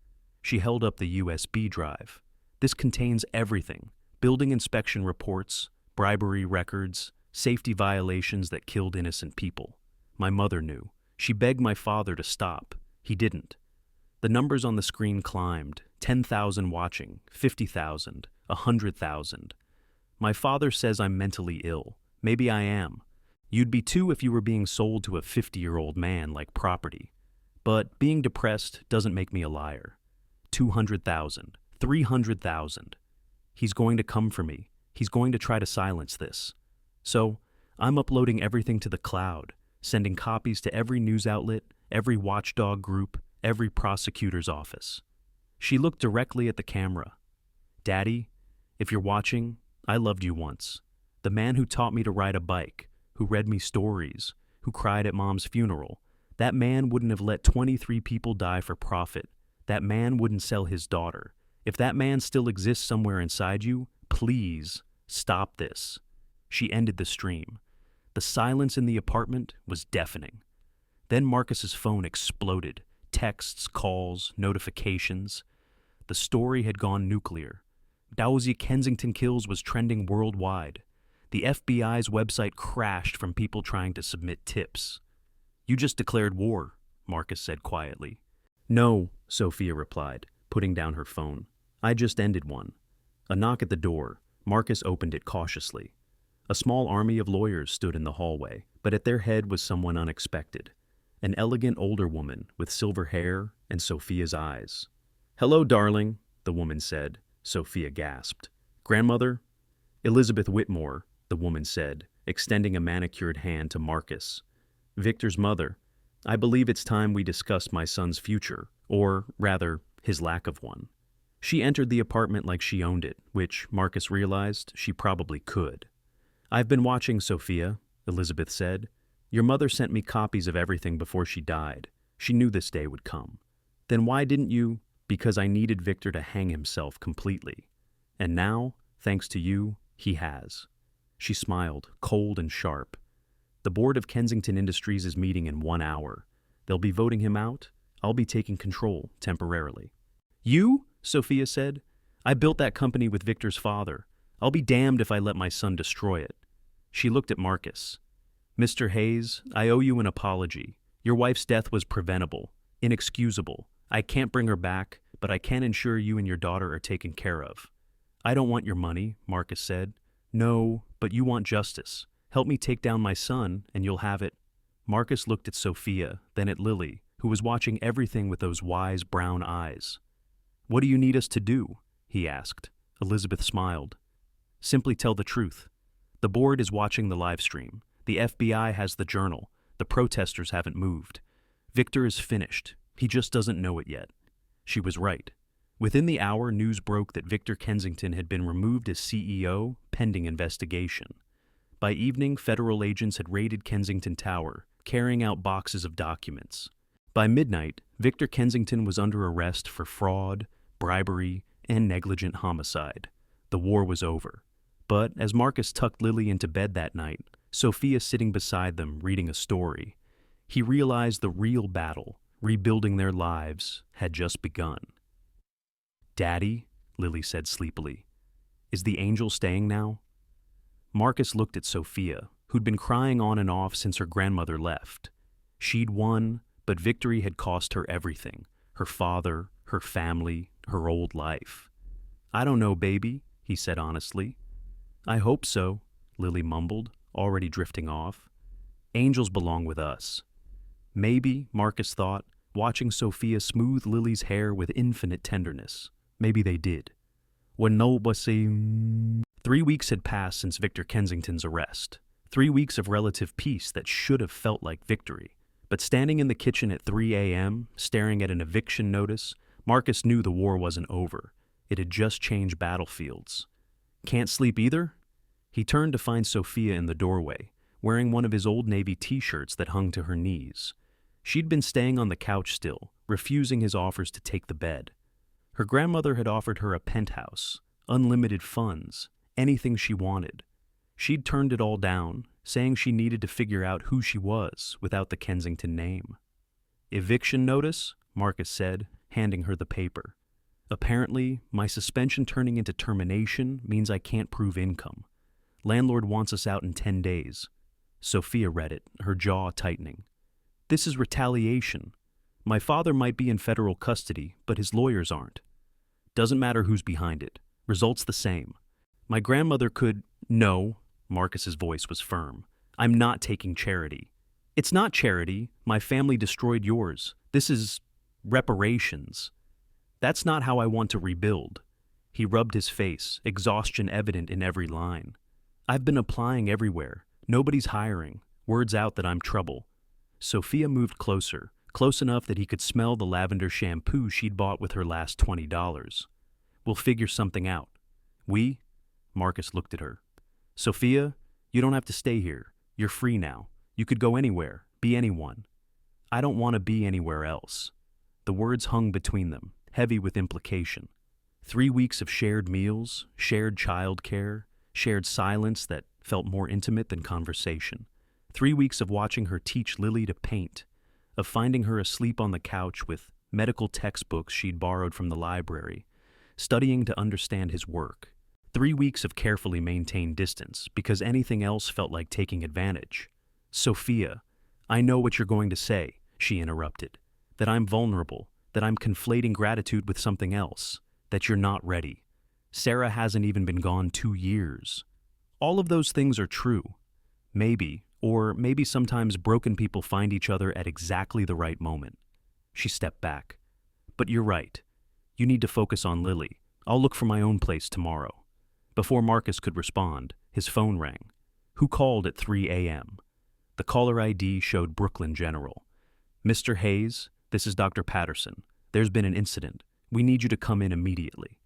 She held up the USB drive. This contains everything. Building inspection reports, bribery records, safety violations that killed innocent people. My mother knew. She begged my father to stop. He didn't. The numbers on the screen climbed. 10,000 watching, 50,000, 100,000. My father says I'm mentally ill. Maybe I am. You'd be too if you were being sold to a 50-year-old man like property. But being depressed doesn't make me a liar. 200,000, 300,000. He's going to come for me. He's going to try to silence this. So, I'm uploading everything to the cloud, sending copies to every news outlet, every watchdog group, every prosecutor's office. She looked directly at the camera. Daddy, if you're watching, I loved you once. The man who taught me to ride a bike, who read me stories, who cried at Mom's funeral. That man wouldn't have let 23 people die for profit. That man wouldn't sell his daughter. If that man still exists somewhere inside you, please stop this. She ended the stream. The silence in the apartment was deafening. Then Marcus's phone exploded. Texts, calls, notifications. The story had gone nuclear. Dowsey Kensington Kills was trending worldwide. The FBI's website crashed from people trying to submit tips. You just declared war, Marcus said quietly. No, Sophia replied, putting down her phone. I just ended one. A knock at the door. Marcus opened it cautiously. A small army of lawyers stood in the hallway, but at their head was someone unexpected. An elegant older woman with silver hair and Sophia's eyes. Hello, darling, the woman said. Sophia gasped. Grandmother? Elizabeth Whitmore, the woman said, extending a manicured hand to Marcus. Victor's mother. I believe it's time we discussed my son's future, or, rather, his lack of one. She entered the apartment like she owned it, which, Marcus realized, she probably could. I've been watching, Sophia, Elizabeth said. Your mother sent me copies of everything before she died. She knew this day would come. Then why didn't you? Because I needed Victor to hang himself completely. And now, thanks to you, he has. She smiled, cold and sharp. The board of Kensington Industries is meeting in 1 hour. They'll be voting him out. I'll be taking control, temporarily. You? Sophia said. I built that company with Victor's father. I'll be damned if I let my son destroy it. She looked at Marcus. Mr. Hayes, I owe you an apology. Your wife's death was preventable, inexcusable. I can't bring her back, but I can ensure you and your daughter are taken care of. I don't want your money, Marcus said. No, but you want justice. Help me take down my son, and you'll have it. Marcus looked at Sophia, then at Lily, who was watching everything with those wise brown eyes. What do you need us to do? He asked. Elizabeth smiled. Simply tell the truth. The board is watching the live stream. The FBI has the journal. The protesters haven't moved. Victor is finished. He just doesn't know it yet. She was right. Within the hour, news broke that Victor Kensington had been removed as CEO, pending investigation. By evening, federal agents had raided Kensington Tower, carrying out boxes of documents. By midnight, Victor Kensington was under arrest for fraud, bribery, and negligent homicide. The war was over. But as Marcus tucked Lily into bed that night, Sophia sitting beside them reading a story, he realized the real battle, rebuilding their lives, had just begun. Daddy, Lily said sleepily, is the angel staying now? Marcus looked at Sophia, who'd been crying on and off since her grandmother left. She'd won, but victory had cost her everything, her father, her family, her old life. I don't know, baby, he said honestly. I hope so, Lily mumbled, already drifting off. Angels belong with us. Maybe, Marcus thought, watching Sophia smooth Lily's hair with infinite tenderness. Maybe they did. When nobody... 3 weeks had passed since Victor Kensington's arrest. 3 weeks of relative peace that should have felt like victory. But standing in the kitchen at 3 a.m., staring at an eviction notice, Marcus knew the war wasn't over. It had just changed battlefields. Can't sleep either? He turned to find Sophia in the doorway, wearing one of his old Navy t-shirts that hung to her knees. She'd been staying on the couch still, refusing his offers to take the bed. Her grandmother had offered her a penthouse, unlimited funds, anything she wanted. She'd turned it all down, saying she needed to figure out who she was without the Kensington name. Eviction notice? Marcus said, handing her the paper. Apparently, my suspension turning into termination means I can't prove income. Landlord wants us out in 10 days. Sophia read it, her jaw tightening. This is retaliation. My father might be in federal custody, but his lawyers aren't. Doesn't matter who's behind it. Result's the same. My grandmother could... No, Marcus's voice was firm. I'm not taking charity. It's not charity. My family destroyed yours. This is... reparations. That's not how I want to rebuild. He rubbed his face, exhaustion evident in every line. I've been applying everywhere. Nobody's hiring. Word's out that I'm trouble. Sophia moved closer, close enough that he could smell the lavender shampoo she'd bought with her last $20. We'll figure something out. We? Marcus looked at her. Sophia, you don't have to stay here. You're free now. You could go anywhere, be anyone. I don't want to be anywhere else. The words hung between them, heavy with implication. 3 weeks of shared meals, shared childcare, shared silence that felt more intimate than conversation. 3 weeks of watching her teach Lily to paint, of finding her asleep on the couch with medical textbooks she'd borrowed from the library, studying to understand his work. 3 weeks of carefully maintained distance because anything else felt like taking advantage. Sophia, I know what you're going to say, she interrupted. That I'm vulnerable, that I'm conflating gratitude with something else, that you're not ready. Sarah hasn't even been gone 2 years. All of those things are true. Maybe, or maybe sometimes broken people find each other at exactly the right moment. She stepped back. But you're right. You need to focus on Lily. I'll look for my own place tomorrow. Before Marcus could respond, his phone rang. Who called at 3 a.m.? The caller ID showed Brooklyn General. Mr. Hayes, this is Dr. Patterson. There's been an incident. We need you to come in immediately.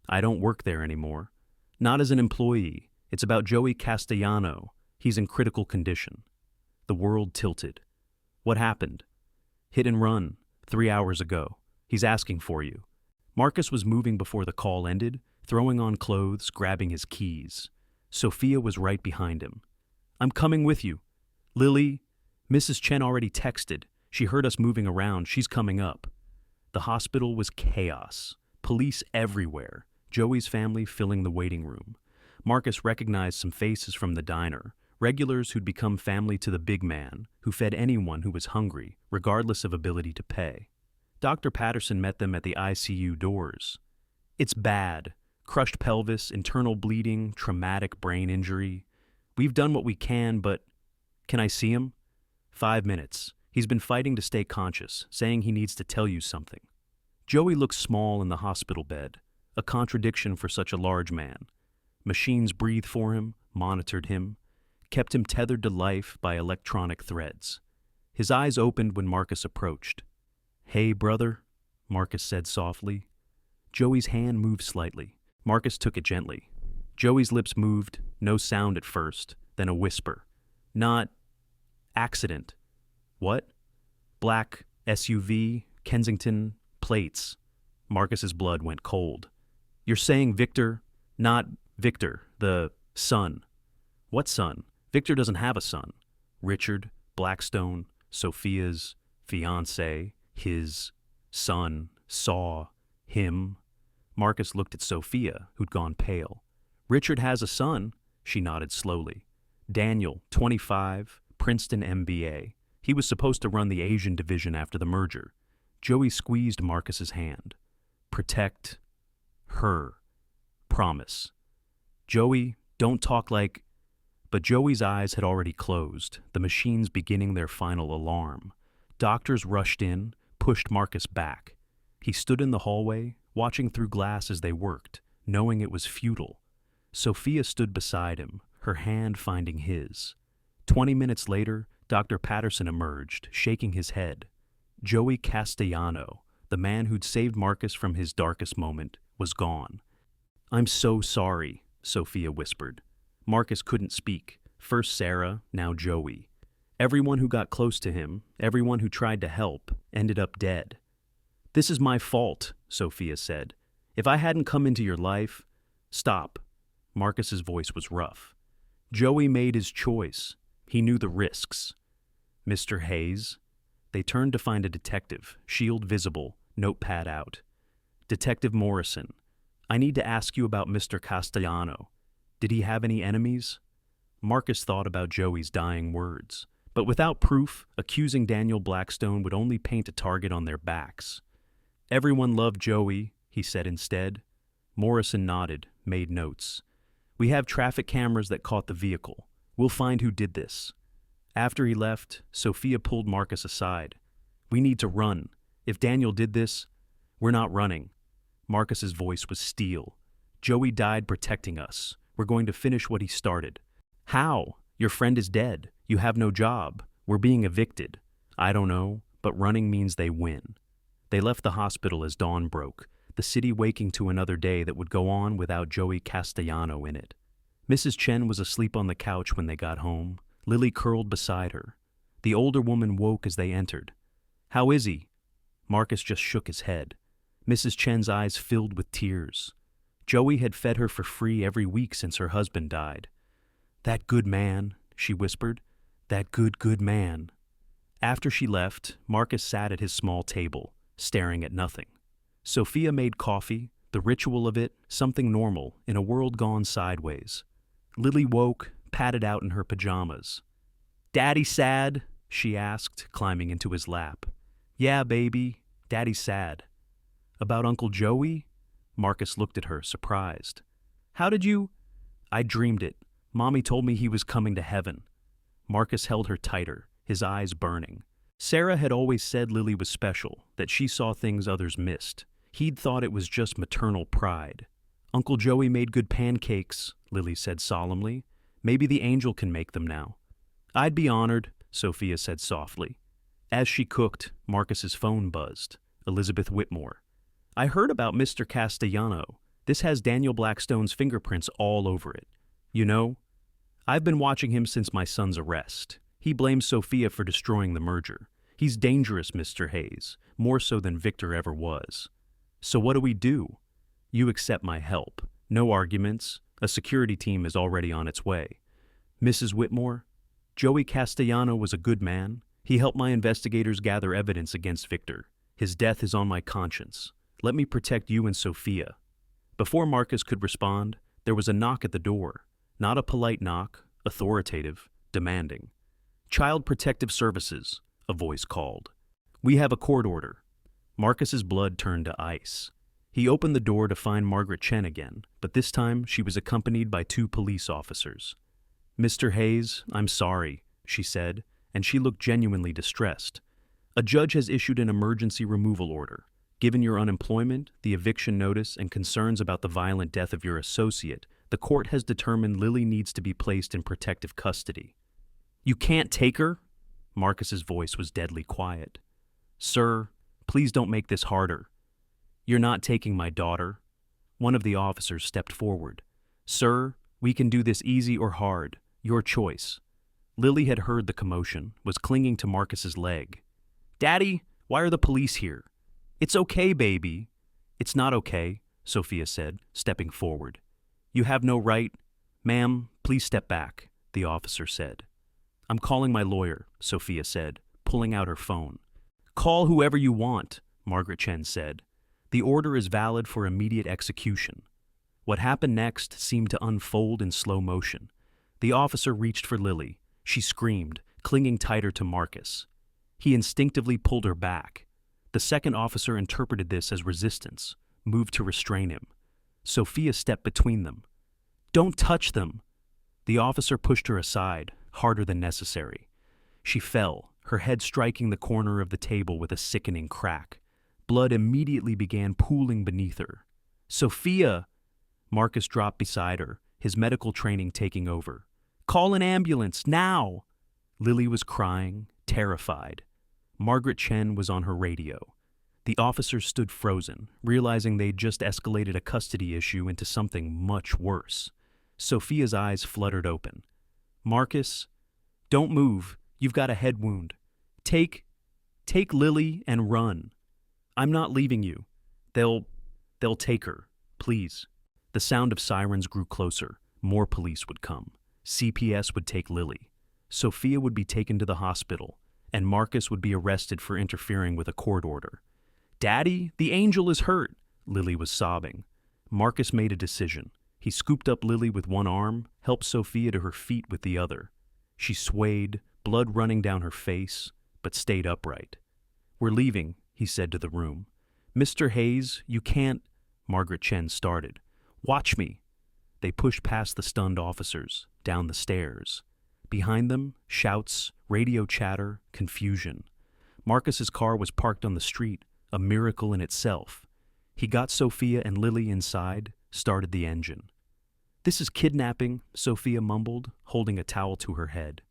I don't work there anymore. Not as an employee. It's about Joey Castellano. He's in critical condition. The world tilted. What happened? Hit and run, 3 hours ago. He's asking for you. Marcus was moving before the call ended, throwing on clothes, grabbing his keys. Sophia was right behind him. I'm coming with you. Lily, Mrs. Chen already texted. She heard us moving around. She's coming up. The hospital was chaos. Police everywhere. Joey's family filling the waiting room. Marcus recognized some faces from the diner. Regulars who'd become family to the big man, who fed anyone who was hungry, regardless of ability to pay. Dr. Patterson met them at the ICU doors. It's bad. Crushed pelvis, internal bleeding, traumatic brain injury. We've done what we can, but can I see him? 5 minutes. He's been fighting to stay conscious, saying he needs to tell you something. Joey looked small in the hospital bed, a contradiction for such a large man. Machines breathed for him, monitored him, kept him tethered to life by electronic threads. His eyes opened when Marcus approached. "Hey, brother," Marcus said softly. Joey's hand moved slightly. Marcus took it gently. Joey's lips moved, no sound at first, then a whisper. "Not accident." "What?" "Black SUV, Kensington, plates." Marcus's blood went cold. "You're saying Victor, not Victor, the son." "What son? Victor doesn't have a son." "Richard Blackstone, Sophia's fiancé, his son, saw him." Marcus looked at Sophia, who'd gone pale. "Richard has a son," she nodded slowly. "Daniel, 25, Princeton MBA. He was supposed to run the Asian division after the merger." Joey squeezed Marcus's hand. "Protect her. Promise." "Joey, don't talk like—" But Joey's eyes had already closed, the machines beginning their final alarm. Doctors rushed in, pushed Marcus back. He stood in the hallway, watching through glass as they worked, knowing it was futile. Sophia stood beside him, her hand finding his. 20 minutes later, Dr. Patterson emerged, shaking his head. Joey Castellano, the man who'd saved Marcus from his darkest moment, was gone. "I'm so sorry," Sophia whispered. Marcus couldn't speak. First Sarah, now Joey. Everyone who got close to him, everyone who tried to help, ended up dead. "This is my fault," Sophia said. "If I hadn't come into your life—" "Stop." Marcus's voice was rough. Joey made his choice. He knew the risks. "Mr. Hayes?" They turned to find a detective, shield visible, notepad out. "Detective Morrison, I need to ask you about Mr. Castellano. Did he have any enemies?" Marcus thought about Joey's dying words. But without proof, accusing Daniel Blackstone would only paint a target on their backs. "Everyone loved Joey," he said instead. Morrison nodded, made notes. "We have traffic cameras that caught the vehicle. We'll find who did this." After he left, Sophia pulled Marcus aside. "We need to run. If Daniel did this, we're not running." Marcus's voice was steel. "Joey died protecting us. We're going to finish what he started." "How? Your friend is dead. You have no job. We're being evicted." "I don't know, but running means they win." They left the hospital as dawn broke, the city waking to another day that would go on without Joey Castellano in it. Mrs. Chen was asleep on the couch when they got home, Lily curled beside her. The older woman woke as they entered. "How is he?" Marcus just shook his head. Mrs. Chen's eyes filled with tears. Joey had fed her for free every week since her husband died. "That good man," she whispered. "That good man." After she left, Marcus sat at his small table, staring at nothing. Sophia made coffee, the ritual of it, something normal in a world gone sideways. Lily woke, padded out in her pajamas. "Daddy sad?" she asked, climbing into his lap. "Yeah, baby, Daddy's sad." "About Uncle Joey?" Marcus looked at her, surprised. "How did you—" "I dreamed it. Mommy told me he was coming to heaven." Marcus held her tighter, his eyes burning. Sarah had always said Lily was special, that she saw things others missed. He'd thought it was just maternal pride. "Uncle Joey made good pancakes," Lily said solemnly. "Maybe the angel can make them now." "I'd be honored," Sophia said softly. As she cooked, Marcus's phone buzzed. Elizabeth Whitmore. "I heard about Mr. Castellano. This has Daniel Blackstone's fingerprints all over it. You know, I've been watching him since my son's arrest. He blames Sophia for destroying the merger. He's dangerous, Mr. Hayes, more so than Victor ever was. So what do we do? You accept my help. No arguments. A security team is already on its way. Mrs. Whitmore, Joey Castellano was a good man. He helped my investigators gather evidence against Victor. His death is on my conscience. Let me protect you and Sophia." Before Marcus could respond, there was a knock at the door. Not a polite knock, authoritative, demanding. "Child Protective Services," a voice called. "We have a court order." Marcus's blood turned to ice. He opened the door to find Margaret Chen again, but this time she was accompanied by 2 police officers. "Mr. Hayes, I'm sorry," she said, and she looked genuinely distressed. "A judge has issued an emergency removal order. Given your unemployment, the eviction notice, and concerns about the violent death of your associate, the court has determined Lily needs to be placed in protective custody." "You can't take her?" Marcus's voice was deadly quiet. "Sir, please don't make this harder." "You're not taking my daughter." One of the officers stepped forward. "Sir, we can do this easy or hard. Your choice." Lily had heard the commotion, was clinging to Marcus's leg. "Daddy, why are the police here?" "It's okay, baby." "It's not okay," Sophia said, stepping forward. "You have no right." "Ma'am, please step back," the officer said. "I'm calling my lawyer," Sophia said, pulling out her phone. "Call whoever you want," Margaret Chen said. "The order is valid for immediate execution." What happened next seemed to unfold in slow motion. The officer reached for Lily. She screamed, clinging tighter to Marcus. He instinctively pulled her back. The second officer interpreted this as resistance, moved to restrain him. Sophia stepped between them. "Don't touch them!" The officer pushed her aside, harder than necessary. She fell, her head striking the corner of the table with a sickening crack. Blood immediately began pooling beneath her. "Sophia!" Marcus dropped beside her, his medical training taking over. "Call an ambulance, now!" Lily was crying, terrified. Margaret Chen was on her radio. The officers stood frozen, realizing they'd just escalated a custody issue into something much worse. Sophia's eyes fluttered open. "Marcus, don't move. You've got a head wound. Take Lily and run. I'm not leaving you. They'll take her. Please." The sound of sirens grew closer. More police would come. CPS would take Lily. Sophia would be taken to the hospital, and Marcus would be arrested for interfering with a court order. "Daddy, the angel is hurt," Lily was sobbing. Marcus made a decision. He scooped up Lily with one arm, helped Sophia to her feet with the other. She swayed, blood running down her face, but stayed upright. "We're leaving," he said to the room. "Mr. Hayes, you can't—" Margaret Chen started. "Watch me." They pushed past the stunned officers, down the stairs. Behind them, shouts, radio chatter, confusion. Marcus's car was parked on the street, a miracle in itself. He got Sophia and Lily inside, started the engine. "This is kidnapping," Sophia mumbled, holding a towel to her head.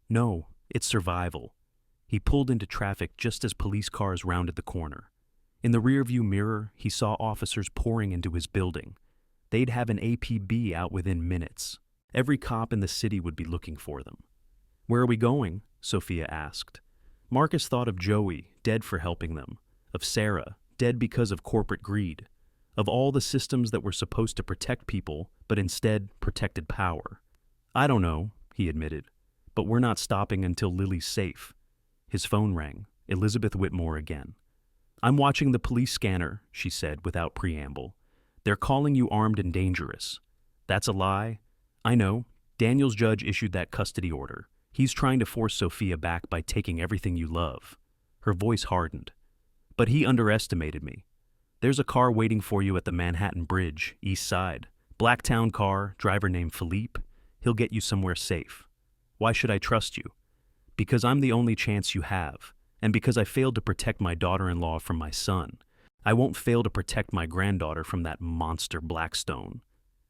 "No, it's survival." He pulled into traffic just as police cars rounded the corner. In the rearview mirror, he saw officers pouring into his building. They'd have an APB out within minutes. Every cop in the city would be looking for them. "Where are we going?" Sophia asked. Marcus thought of Joey, dead for helping them, of Sarah, dead because of corporate greed, of all the systems that were supposed to protect people, but instead protected power. "I don't know," he admitted, "but we're not stopping until Lily's safe." His phone rang. Elizabeth Whitmore again. "I'm watching the police scanner," she said without preamble. "They're calling you armed and dangerous." "That's a lie." "I know. Daniel's judge issued that custody order. He's trying to force Sophia back by taking everything you love." Her voice hardened. "But he underestimated me. There's a car waiting for you at the Manhattan Bridge, east side. Blacktown car, driver named Philippe. He'll get you somewhere safe." "Why should I trust you?" "Because I'm the only chance you have, and because I failed to protect my daughter-in-law from my son. I won't fail to protect my granddaughter from that monster Blackstone."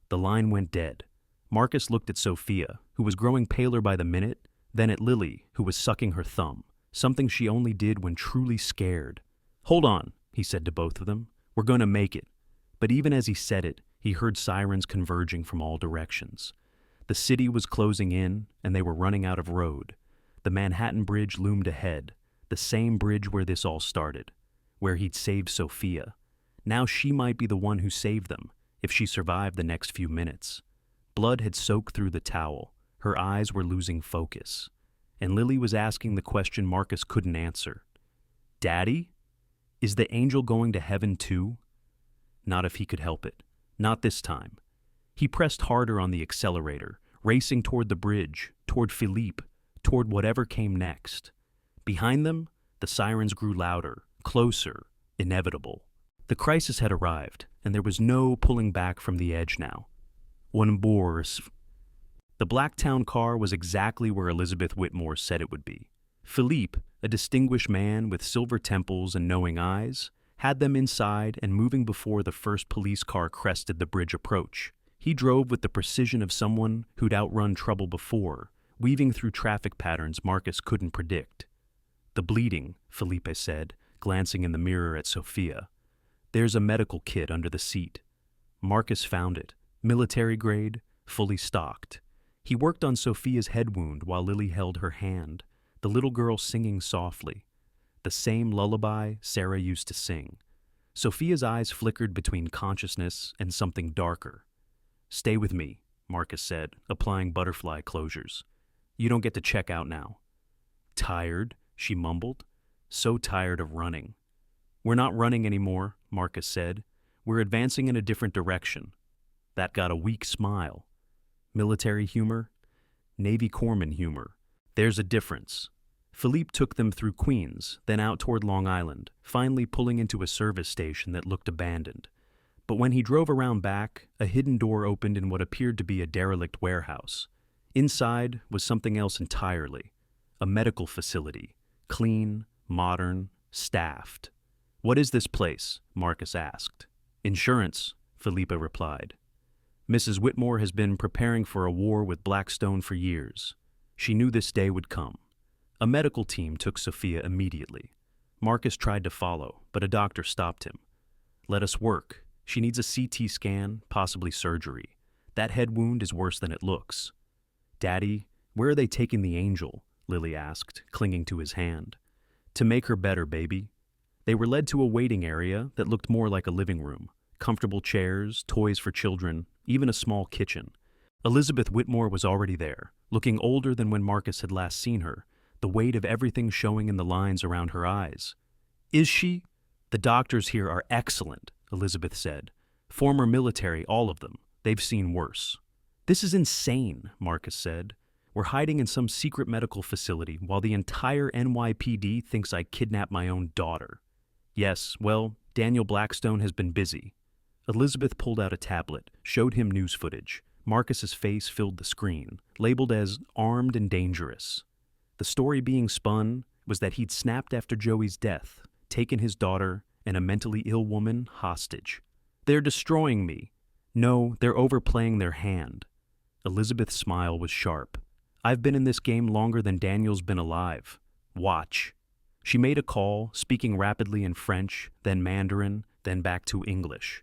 The line went dead. Marcus looked at Sophia, who was growing paler by the minute, then at Lily, who was sucking her thumb, something she only did when truly scared. "Hold on," he said to both of them. "We're going to make it." But even as he said it, he heard sirens converging from all directions. The city was closing in, and they were running out of road. The Manhattan Bridge loomed ahead, the same bridge where this all started, where he'd saved Sophia. Now she might be the one who saved them, if she survived the next few minutes. Blood had soaked through the towel. Her eyes were losing focus. And Lily was asking the question Marcus couldn't answer. "Daddy? Is the angel going to heaven too?" Not if he could help it. Not this time. He pressed harder on the accelerator, racing toward the bridge, toward Philippe, toward whatever came next. Behind them, the sirens grew louder, closer, inevitable. The crisis had arrived, and there was no pulling back from the edge now. One bores. The Blacktown car was exactly where Elizabeth Whitmore said it would be. Philippe, a distinguished man with silver temples and knowing eyes, had them inside and moving before the first police car crested the bridge approach. He drove with the precision of someone who'd outrun trouble before, weaving through traffic patterns Marcus couldn't predict. "The bleeding," Felipe said, glancing in the mirror at Sophia. "There's a medical kit under the seat." Marcus found it, military grade, fully stocked. He worked on Sophia's head wound while Lily held her hand, the little girl singing softly. The same lullaby Sarah used to sing. Sophia's eyes flickered between consciousness and something darker. "Stay with me," Marcus said, applying butterfly closures. "You don't get to check out now." "Tired?" she mumbled. "So tired of running." "We're not running anymore," Marcus said. "We're advancing in a different direction." That got a weak smile. Military humor? Navy corpsman humor. There's a difference. Philippe took them through Queens, then out toward Long Island, finally pulling into a service station that looked abandoned. But when he drove around back, a hidden door opened in what appeared to be a derelict warehouse. Inside was something else entirely. A medical facility. Clean, modern, staffed. "What is this place?" Marcus asked. "Insurance," Felipe replied. "Mrs. Whitmore has been preparing for a war with Blackstone for years. She knew this day would come." A medical team took Sophia immediately. Marcus tried to follow, but a doctor stopped him. "Let us work. She needs a CT scan, possibly surgery. That head wound is worse than it looks." "Daddy, where are they taking the angel?" Lily asked, clinging to his hand. "To make her better, baby." They were led to a waiting area that looked more like a living room. Comfortable chairs, toys for children, even a small kitchen. Elizabeth Whitmore was already there, looking older than when Marcus had last seen her, the weight of everything showing in the lines around her eyes. "Is she?" "The doctors here are excellent," Elizabeth said. "Former military, all of them. They've seen worse." "This is insane," Marcus said. "We're hiding in some secret medical facility while the entire NYPD thinks I kidnapped my own daughter." "Yes, well, Daniel Blackstone has been busy." Elizabeth pulled out a tablet, showed him news footage. Marcus's face filled the screen, labeled as armed and dangerous. The story being spun was that he'd snapped after Joey's death, taken his daughter and a mentally ill woman hostage. "They're destroying me." "No, they're overplaying their hand." Elizabeth's smile was sharp. "I've been in this game longer than Daniel's been alive. Watch." She made a call, speaking rapidly in French, then Mandarin, then back to English.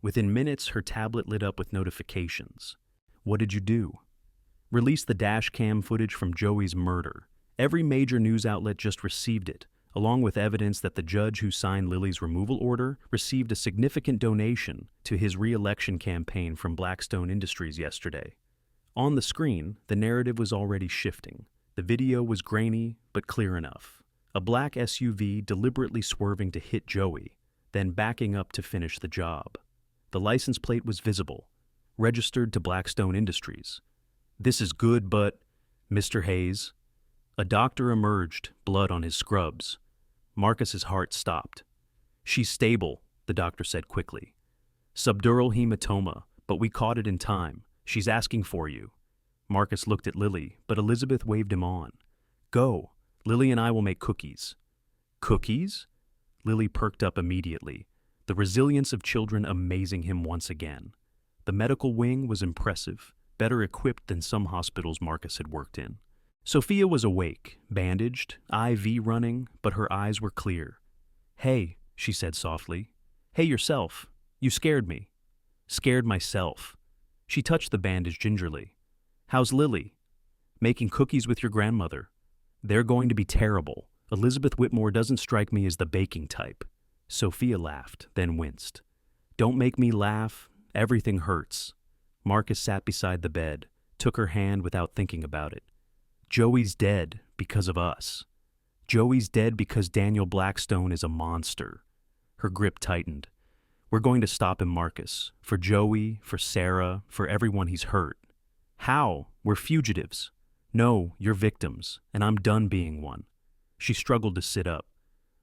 Within minutes, her tablet lit up with notifications. "What did you do?" "Release the dash cam footage from Joey's murder. Every major news outlet just received it, along with evidence that the judge who signed Lily's removal order received a significant donation to his re-election campaign from Blackstone Industries yesterday." On the screen, the narrative was already shifting. The video was grainy, but clear enough. A black SUV deliberately swerving to hit Joey, then backing up to finish the job. The license plate was visible, registered to Blackstone Industries. "This is good, but—" "Mr. Hayes." A doctor emerged, blood on his scrubs. Marcus's heart stopped. "She's stable," the doctor said quickly. "Subdural hematoma, but we caught it in time. She's asking for you." Marcus looked at Lily, but Elizabeth waved him on. "Go. Lily and I will make cookies." "Cookies?" Lily perked up immediately, the resilience of children amazing him once again. The medical wing was impressive, better equipped than some hospitals Marcus had worked in. Sophia was awake, bandaged, IV running, but her eyes were clear. "Hey," she said softly. "Hey yourself. You scared me." "Scared myself." She touched the bandage gingerly. "How's Lily?" "Making cookies with your grandmother." "They're going to be terrible. Elizabeth Whitmore doesn't strike me as the baking type." Sophia laughed, then winced. "Don't make me laugh. Everything hurts." Marcus sat beside the bed, took her hand without thinking about it. "Joey's dead because of us. Joey's dead because Daniel Blackstone is a monster." Her grip tightened. "We're going to stop him, Marcus. For Joey, for Sarah, for everyone he's hurt." How? We're fugitives. No, you're victims, and I'm done being one. She struggled to sit up.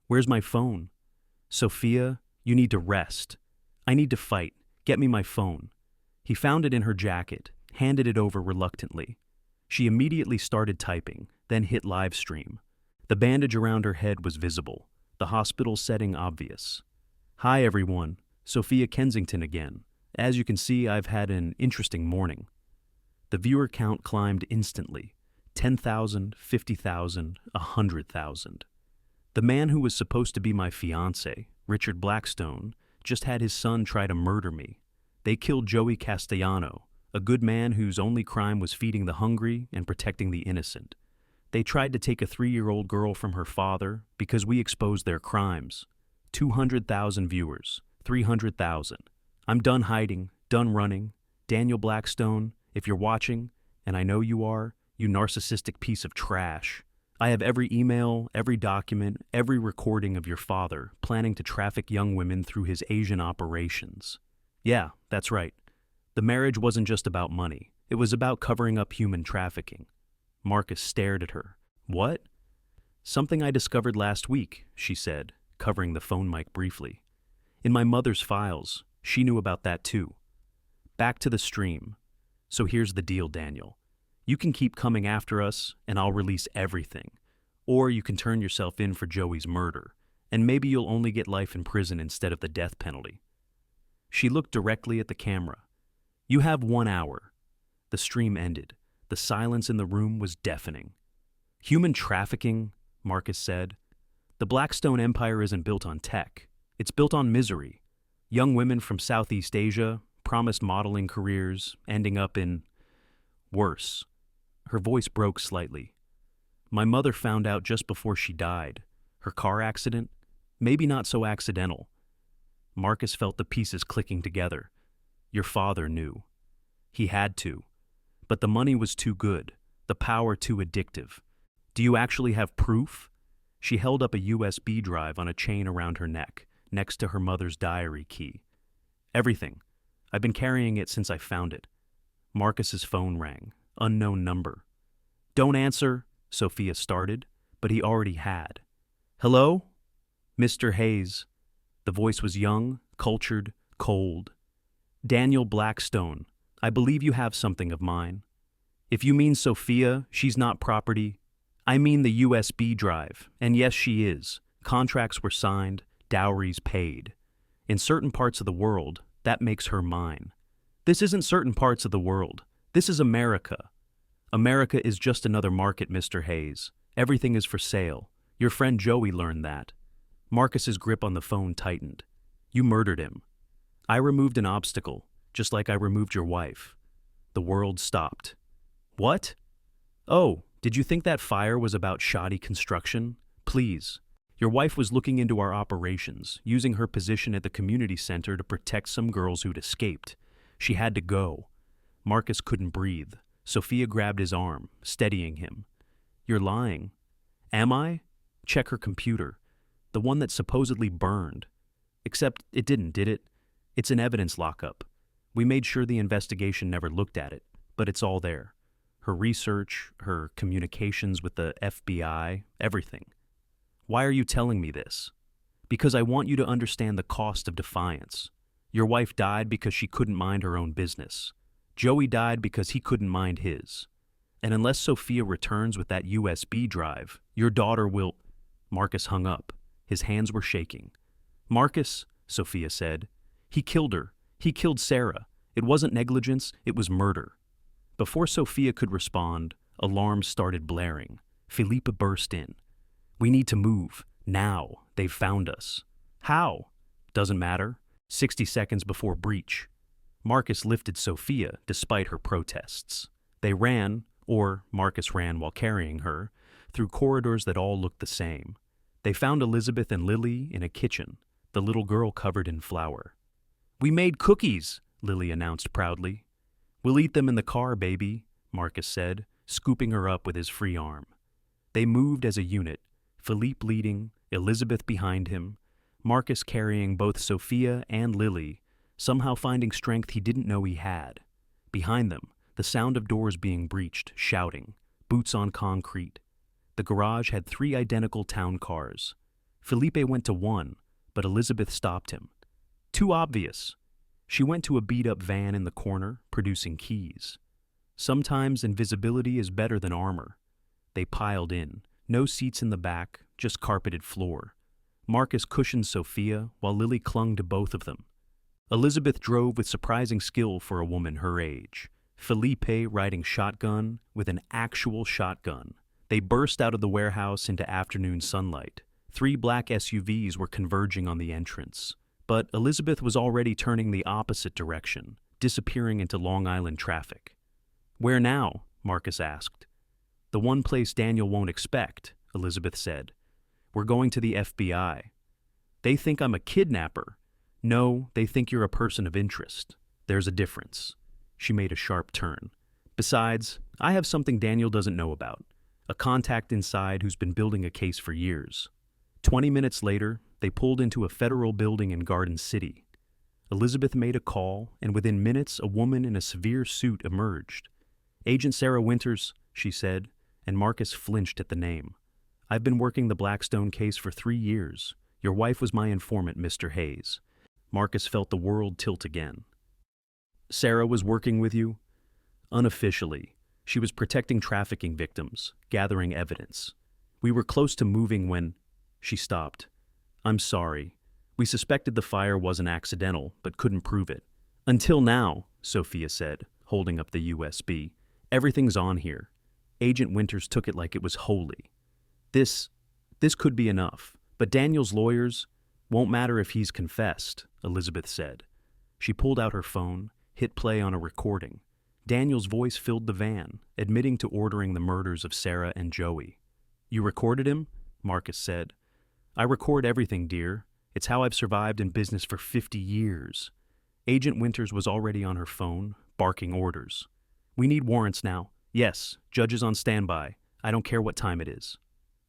Where's my phone? Sophia, you need to rest. I need to fight. Get me my phone. He found it in her jacket, handed it over reluctantly. She immediately started typing, then hit live stream. The bandage around her head was visible, the hospital setting obvious. Hi everyone, Sophia Kensington again. As you can see, I've had an interesting morning. The viewer count climbed instantly. 10,000, 50,000, 100,000. The man who was supposed to be my fiancé, Richard Blackstone, just had his son try to murder me. They killed Joey Castellano, a good man whose only crime was feeding the hungry and protecting the innocent. They tried to take a 3-year-old girl from her father because we exposed their crimes. 200,000 viewers, 300,000. I'm done hiding, done running. Daniel Blackstone, if you're watching, and I know you are, you narcissistic piece of trash. I have every email, every document, every recording of your father planning to traffic young women through his Asian operations. Yeah, that's right. The marriage wasn't just about money. It was about covering up human trafficking. Marcus stared at her. What? Something I discovered last week, she said, covering the phone mic briefly. In my mother's files, she knew about that too. Back to the stream. So here's the deal, Daniel. You can keep coming after us, and I'll release everything. Or you can turn yourself in for Joey's murder, and maybe you'll only get life in prison instead of the death penalty. She looked directly at the camera. You have 1 hour. The stream ended. The silence in the room was deafening. Human trafficking, Marcus said. The Blackstone Empire isn't built on tech. It's built on misery. Young women from Southeast Asia, promised modeling careers, ending up in worse. Her voice broke slightly. My mother found out just before she died. Her car accident? Maybe not so accidental. Marcus felt the pieces clicking together. Your father knew. He had to. But the money was too good, the power too addictive. Do you actually have proof? She held up a USB drive on a chain around her neck, next to her mother's diary key. Everything. I've been carrying it since I found it. Marcus's phone rang. Unknown number. Don't answer, Sophia started, but he already had. Hello? Mr. Hayes. The voice was young, cultured, cold. Daniel Blackstone, I believe you have something of mine. If you mean Sophia, she's not property. I mean the USB drive, and yes, she is. Contracts were signed, dowries paid. In certain parts of the world, that makes her mine. This isn't certain parts of the world. This is America. America is just another market, Mr. Hayes. Everything is for sale. Your friend Joey learned that. Marcus's grip on the phone tightened. You murdered him. I removed an obstacle, just like I removed your wife. The world stopped. What? Oh, did you think that fire was about shoddy construction? Please. Your wife was looking into our operations, using her position at the community center to protect some girls who'd escaped. She had to go. Marcus couldn't breathe. Sophia grabbed his arm, steadying him. You're lying. Am I? Check her computer. The one that supposedly burned. Except it didn't, did it? It's an evidence lockup. We made sure the investigation never looked at it, but it's all there. Her research, her communications with the FBI, everything. Why are you telling me this? Because I want you to understand the cost of defiance. Your wife died because she couldn't mind her own business. Joey died because he couldn't mind his. And unless Sophia returns with that USB drive, your daughter will... Marcus hung up. His hands were shaking. Marcus, Sophia said. He killed her. He killed Sarah. It wasn't negligence, it was murder. Before Sophia could respond, alarms started blaring. Philippa burst in. We need to move. Now. They've found us. How? Doesn't matter. 60 seconds before breach. Marcus lifted Sophia despite her protests. They ran, or Marcus ran while carrying her, through corridors that all looked the same. They found Elizabeth and Lily in a kitchen, the little girl covered in flour. We made cookies, Lily announced proudly. We'll eat them in the car, baby, Marcus said, scooping her up with his free arm. They moved as a unit, Philippe leading, Elizabeth behind him, Marcus carrying both Sophia and Lily, somehow finding strength he didn't know he had. Behind them, The sound of doors being breached, shouting, boots on concrete. The garage had 3 identical town cars. Felipe went to one, but Elizabeth stopped him. Too obvious. She went to a beat-up van in the corner, producing keys. Sometimes invisibility is better than armor. They piled in. No seats in the back, just carpeted floor. Marcus cushioned Sophia, while Lily clung to both of them. Elizabeth drove with surprising skill for a woman her age. Felipe riding shotgun with an actual shotgun. They burst out of the warehouse into afternoon sunlight. 3 black SUVs were converging on the entrance. But Elizabeth was already turning the opposite direction, disappearing into Long Island traffic. "Where now?" Marcus asked. "The one place Daniel won't expect," Elizabeth said. "We're going to the FBI. They think I'm a kidnapper. No, they think you're a person of interest. There's a difference." She made a sharp turn. "Besides, I have something Daniel doesn't know about. A contact inside who's been building a case for years." 20 minutes later, they pulled into a federal building in Garden City. Elizabeth made a call, and within minutes a woman in a severe suit emerged. "Agent Sarah Winters," she said, and Marcus flinched at the name. "I've been working the Blackstone case for 3 years. Your wife was my informant, Mr. Hayes." Marcus felt the world tilt again. "Sarah was working with you?" "Unofficially. She was protecting trafficking victims, gathering evidence. We were close to moving when—" She stopped. "I'm sorry. We suspected the fire wasn't accidental, but couldn't prove it." "Until now," Sophia said, holding up the USB. "Everything's on here. Agent Winters took it like it was holy. This could be enough, but Daniel's lawyers won't matter if he's confessed," Elizabeth said. She pulled out her phone, hit play on a recording. Daniel's voice filled the van, admitting to ordering the murders of Sarah and Joey. "You recorded him?" Marcus said. "I record everything, dear. It's how I've survived in business for 50 years. Agent Winters was already on her phone, barking orders. "We need warrants now. Yes, judges on standby. I don't care what time it is."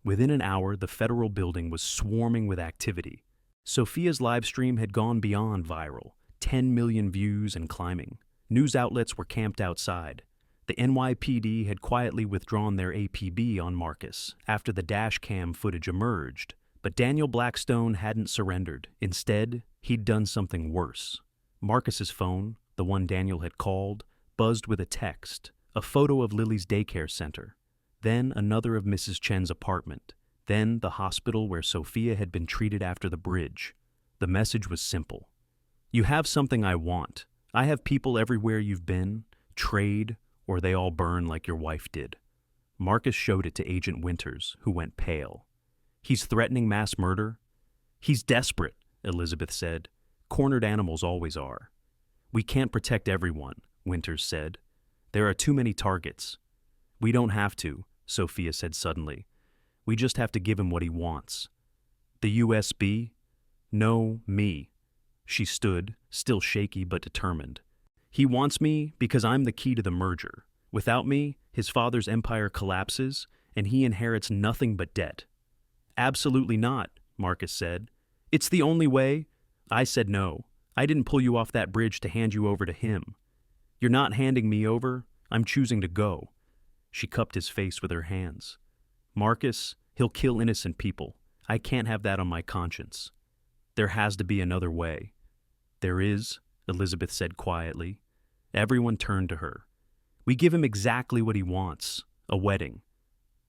Within an hour, the federal building was swarming with activity. Sophia's live stream had gone beyond viral, 10 million views and climbing. News outlets were camped outside. The NYPD had quietly withdrawn their APB on Marcus after the dash cam footage emerged, but Daniel Blackstone hadn't surrendered. Instead, he'd done something worse. Marcus's phone, the one Daniel had called, buzzed with a text, a photo of Lily's daycare center, then another of Mrs. Chen's apartment, then the hospital where Sophia had been treated after the bridge. The message was simple. "You have something I want. I have people everywhere you've been. Trade, or they all burn like your wife did." Marcus showed it to Agent Winters, who went pale. "He's threatening mass murder?" "He's desperate," Elizabeth said. "Cornered animals always are." "We can't protect everyone," Winters said. "There are too many targets." "We don't have to," Sophia said suddenly. "We just have to give him what he wants." "The USB?" "No, me." She stood, still shaky but determined. "He wants me because I'm the key to the merger. Without me, his father's empire collapses, and he inherits nothing but debt." "Absolutely not," Marcus said. "It's the only way." "I said no. I didn't pull you off that bridge to hand you over to him. You're not handing me over. I'm choosing to go." She cupped his face with her hands. "Marcus, he'll kill innocent people. I can't have that on my conscience. There has to be another way." "There is," Elizabeth said quietly. Everyone turned to her. "We give him exactly what he wants, a wedding."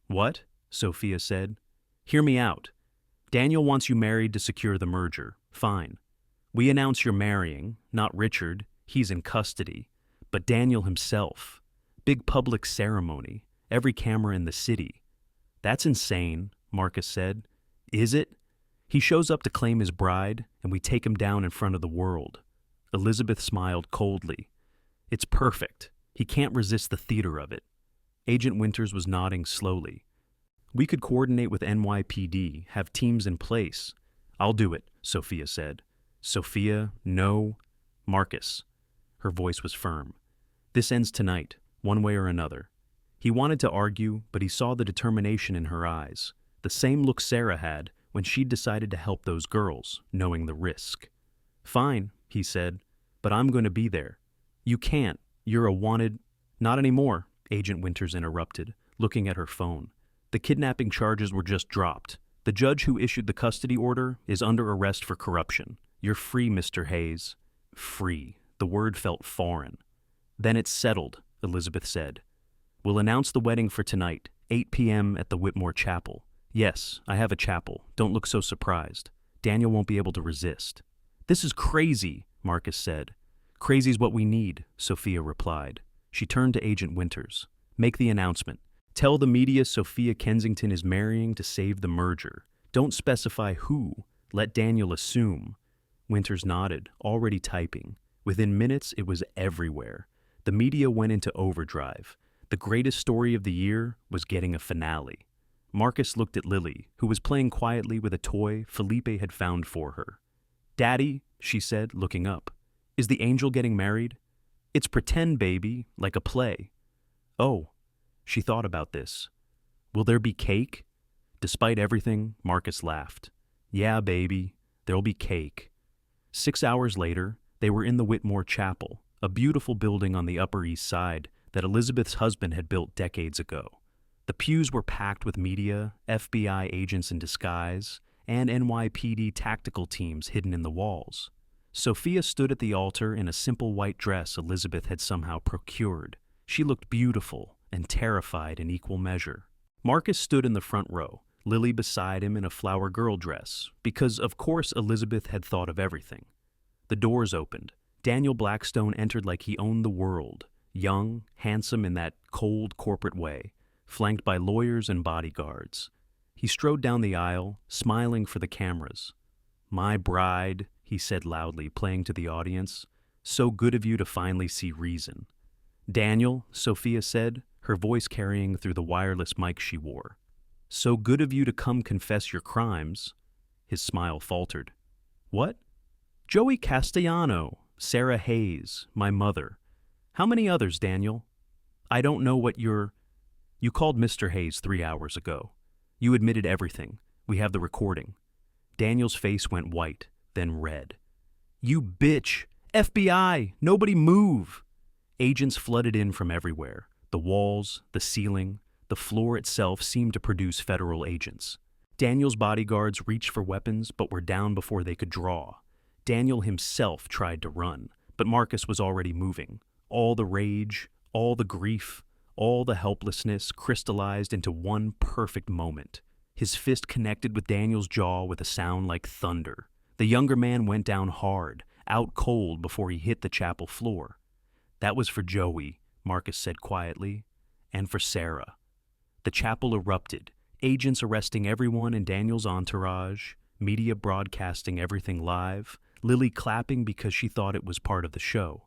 "What?" Sophia said. "Hear me out. Daniel wants you married to secure the merger. Fine. We announce you're marrying, not Richard, he's in custody, but Daniel himself. Big public ceremony, every camera in the city." "That's insane," Marcus said. "Is it? He shows up to claim his bride, and we take him down in front of the world." Elizabeth smiled coldly. "It's perfect. He can't resist the theater of it." Agent Winters was nodding slowly. "We could coordinate with NYPD, have teams in place." "I'll do it," Sophia said. "Sophia, no. Marcus." Her voice was firm. "This ends tonight, one way or another." He wanted to argue, but he saw the determination in her eyes, the same look Sarah had when she'd decided to help those girls, knowing the risk. "Fine," he said, "but I'm going to be there." "You can't. You're a wanted—" Not anymore, Agent Winters interrupted, looking at her phone. The kidnapping charges were just dropped. The judge who issued the custody order is under arrest for corruption. You're free, Mr. Hayes. Free. The word felt foreign. Then it's settled, Elizabeth said. We'll announce the wedding for tonight, 8 p.m. at the Whitmore Chapel. Yes, I have a chapel. Don't look so surprised. Daniel won't be able to resist. This is crazy, Marcus said. Crazy's what we need, Sophia replied. She turned to Agent Winters. Make the announcement. Tell the media Sophia Kensington is marrying to save the merger. Don't specify who. Let Daniel assume. Winters nodded, already typing. Within minutes, it was everywhere. The media went into overdrive. The greatest story of the year was getting a finale. Marcus looked at Lily, who was playing quietly with a toy Felipe had found for her. Daddy, she said, looking up. Is the angel getting married? It's pretend, baby, like a play. Oh, she thought about this. Will there be cake? Despite everything, Marcus laughed. Yeah, baby, there'll be cake. 6 hours later, they were in the Whitmore Chapel, a beautiful building on the Upper East Side that Elizabeth's husband had built decades ago. The pews were packed with media, FBI agents in disguise, and NYPD tactical teams hidden in the walls. Sophia stood at the altar in a simple white dress Elizabeth had somehow procured. She looked beautiful and terrified in equal measure. Marcus stood in the front row, Lily beside him in a flower girl dress, because of course Elizabeth had thought of everything. The doors opened. Daniel Blackstone entered like he owned the world, young, handsome in that cold corporate way, flanked by lawyers and bodyguards. He strode down the aisle, smiling for the cameras. My bride, he said loudly, playing to the audience. So good of you to finally see reason. Daniel, Sophia said, her voice carrying through the wireless mic she wore. So good of you to come confess your crimes. His smile faltered. What? Joey Castellano, Sarah Hayes, my mother. How many others, Daniel? I don't know what you're... You called Mr. Hayes 3 hours ago. You admitted everything. We have the recording. Daniel's face went white, then red. You bitch! FBI! Nobody move! Agents flooded in from everywhere. The walls, the ceiling, the floor itself seemed to produce federal agents. Daniel's bodyguards reached for weapons but were down before they could draw. Daniel himself tried to run, but Marcus was already moving. All the rage, all the grief, all the helplessness crystallized into one perfect moment. His fist connected with Daniel's jaw with a sound like thunder. The younger man went down hard, out cold before he hit the chapel floor. That was for Joey, Marcus said quietly, and for Sarah. The chapel erupted, agents arresting everyone in Daniel's entourage, media broadcasting everything live, Lily clapping because she thought it was part of the show.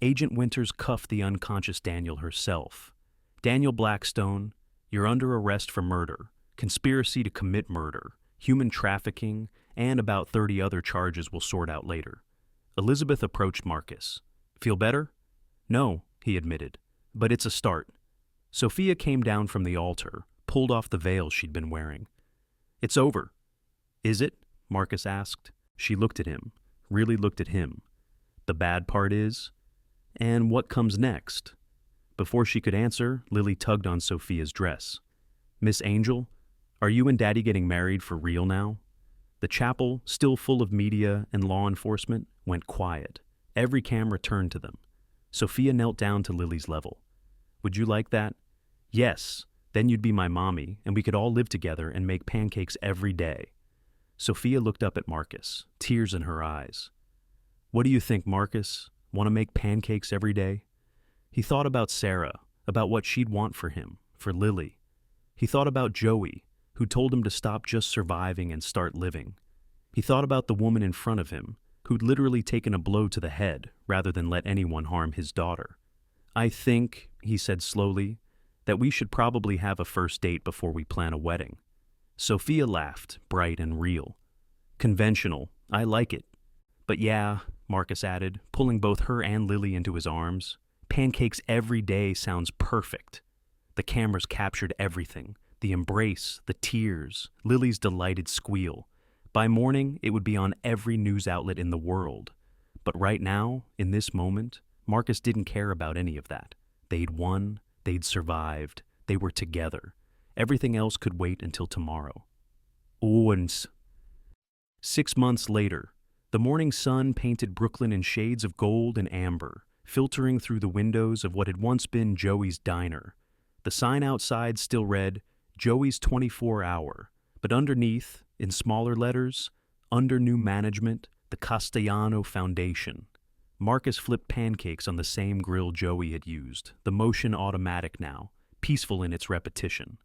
Agent Winters cuffed the unconscious Daniel herself. Daniel Blackstone, you're under arrest for murder, conspiracy to commit murder, human trafficking, and about 30 other charges we'll sort out later. Elizabeth approached Marcus. Feel better? No, he admitted, but it's a start. Sophia came down from the altar, pulled off the veil she'd been wearing. It's over. Is it? Marcus asked. She looked at him, really looked at him. The bad part is, and what comes next? Before she could answer, Lily tugged on Sophia's dress. Miss Angel, are you and Daddy getting married for real now? The chapel, still full of media and law enforcement, went quiet. Every camera turned to them. Sophia knelt down to Lily's level. Would you like that? Yes. Then you'd be my mommy, and we could all live together and make pancakes every day. Sophia looked up at Marcus, tears in her eyes. What do you think, Marcus? Want to make pancakes every day? He thought about Sarah, about what she'd want for him, for Lily. He thought about Joey, who told him to stop just surviving and start living. He thought about the woman in front of him, who'd literally taken a blow to the head rather than let anyone harm his daughter. I think, he said slowly, that we should probably have a first date before we plan a wedding. Sophia laughed, bright and real. Conventional, I like it. But yeah, Marcus added, pulling both her and Lily into his arms, pancakes every day sounds perfect. The cameras captured everything, the embrace, the tears, Lily's delighted squeal. By morning, it would be on every news outlet in the world. But right now, in this moment, Marcus didn't care about any of that. They'd won, they'd survived, they were together. Everything else could wait until tomorrow. Und 6 months later, the morning sun painted Brooklyn in shades of gold and amber, filtering through the windows of what had once been Joey's diner. The sign outside still read, Joey's 24-hour, but underneath, in smaller letters, under new management, the Castellano Foundation. Marcus flipped pancakes on the same grill Joey had used, the motion automatic now, peaceful in its repetition.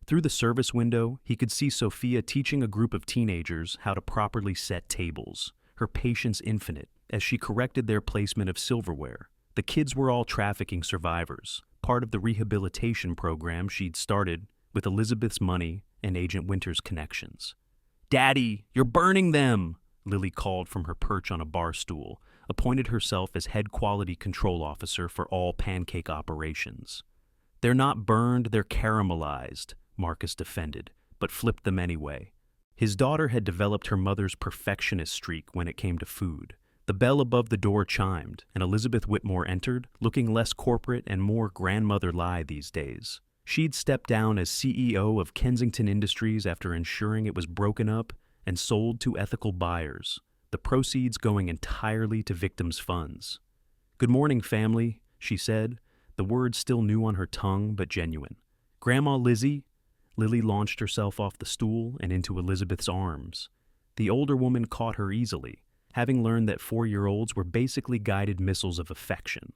Through the service window, he could see Sophia teaching a group of teenagers how to properly set tables, her patience infinite, as she corrected their placement of silverware. The kids were all trafficking survivors, part of the rehabilitation program she'd started with Elizabeth's money and Agent Winter's connections. "Daddy, you're burning them!" Lily called from her perch on a bar stool, appointed herself as head quality control officer for all pancake operations. "They're not burned, they're caramelized," Marcus defended, but flipped them anyway. His daughter had developed her mother's perfectionist streak when it came to food. The bell above the door chimed, and Elizabeth Whitmore entered, looking less corporate and more grandmother-like these days. She'd stepped down as CEO of Kensington Industries after ensuring it was broken up and sold to ethical buyers, the proceeds going entirely to victims' funds. "Good morning, family," she said, the words still new on her tongue but genuine. "Grandma Lizzie?" Lily launched herself off the stool and into Elizabeth's arms. The older woman caught her easily, having learned that 4-year-olds were basically guided missiles of affection.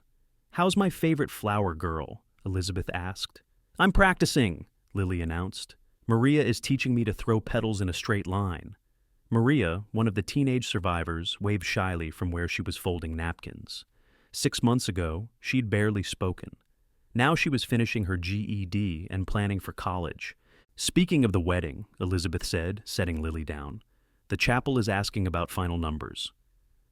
"How's my favorite flower girl?" Elizabeth asked. "I'm practicing," Lily announced. "Maria is teaching me to throw petals in a straight line." Maria, one of the teenage survivors, waved shyly from where she was folding napkins. 6 months ago, she'd barely spoken. Now she was finishing her GED and planning for college. "Speaking of the wedding," Elizabeth said, setting Lily down, "the chapel is asking about final numbers."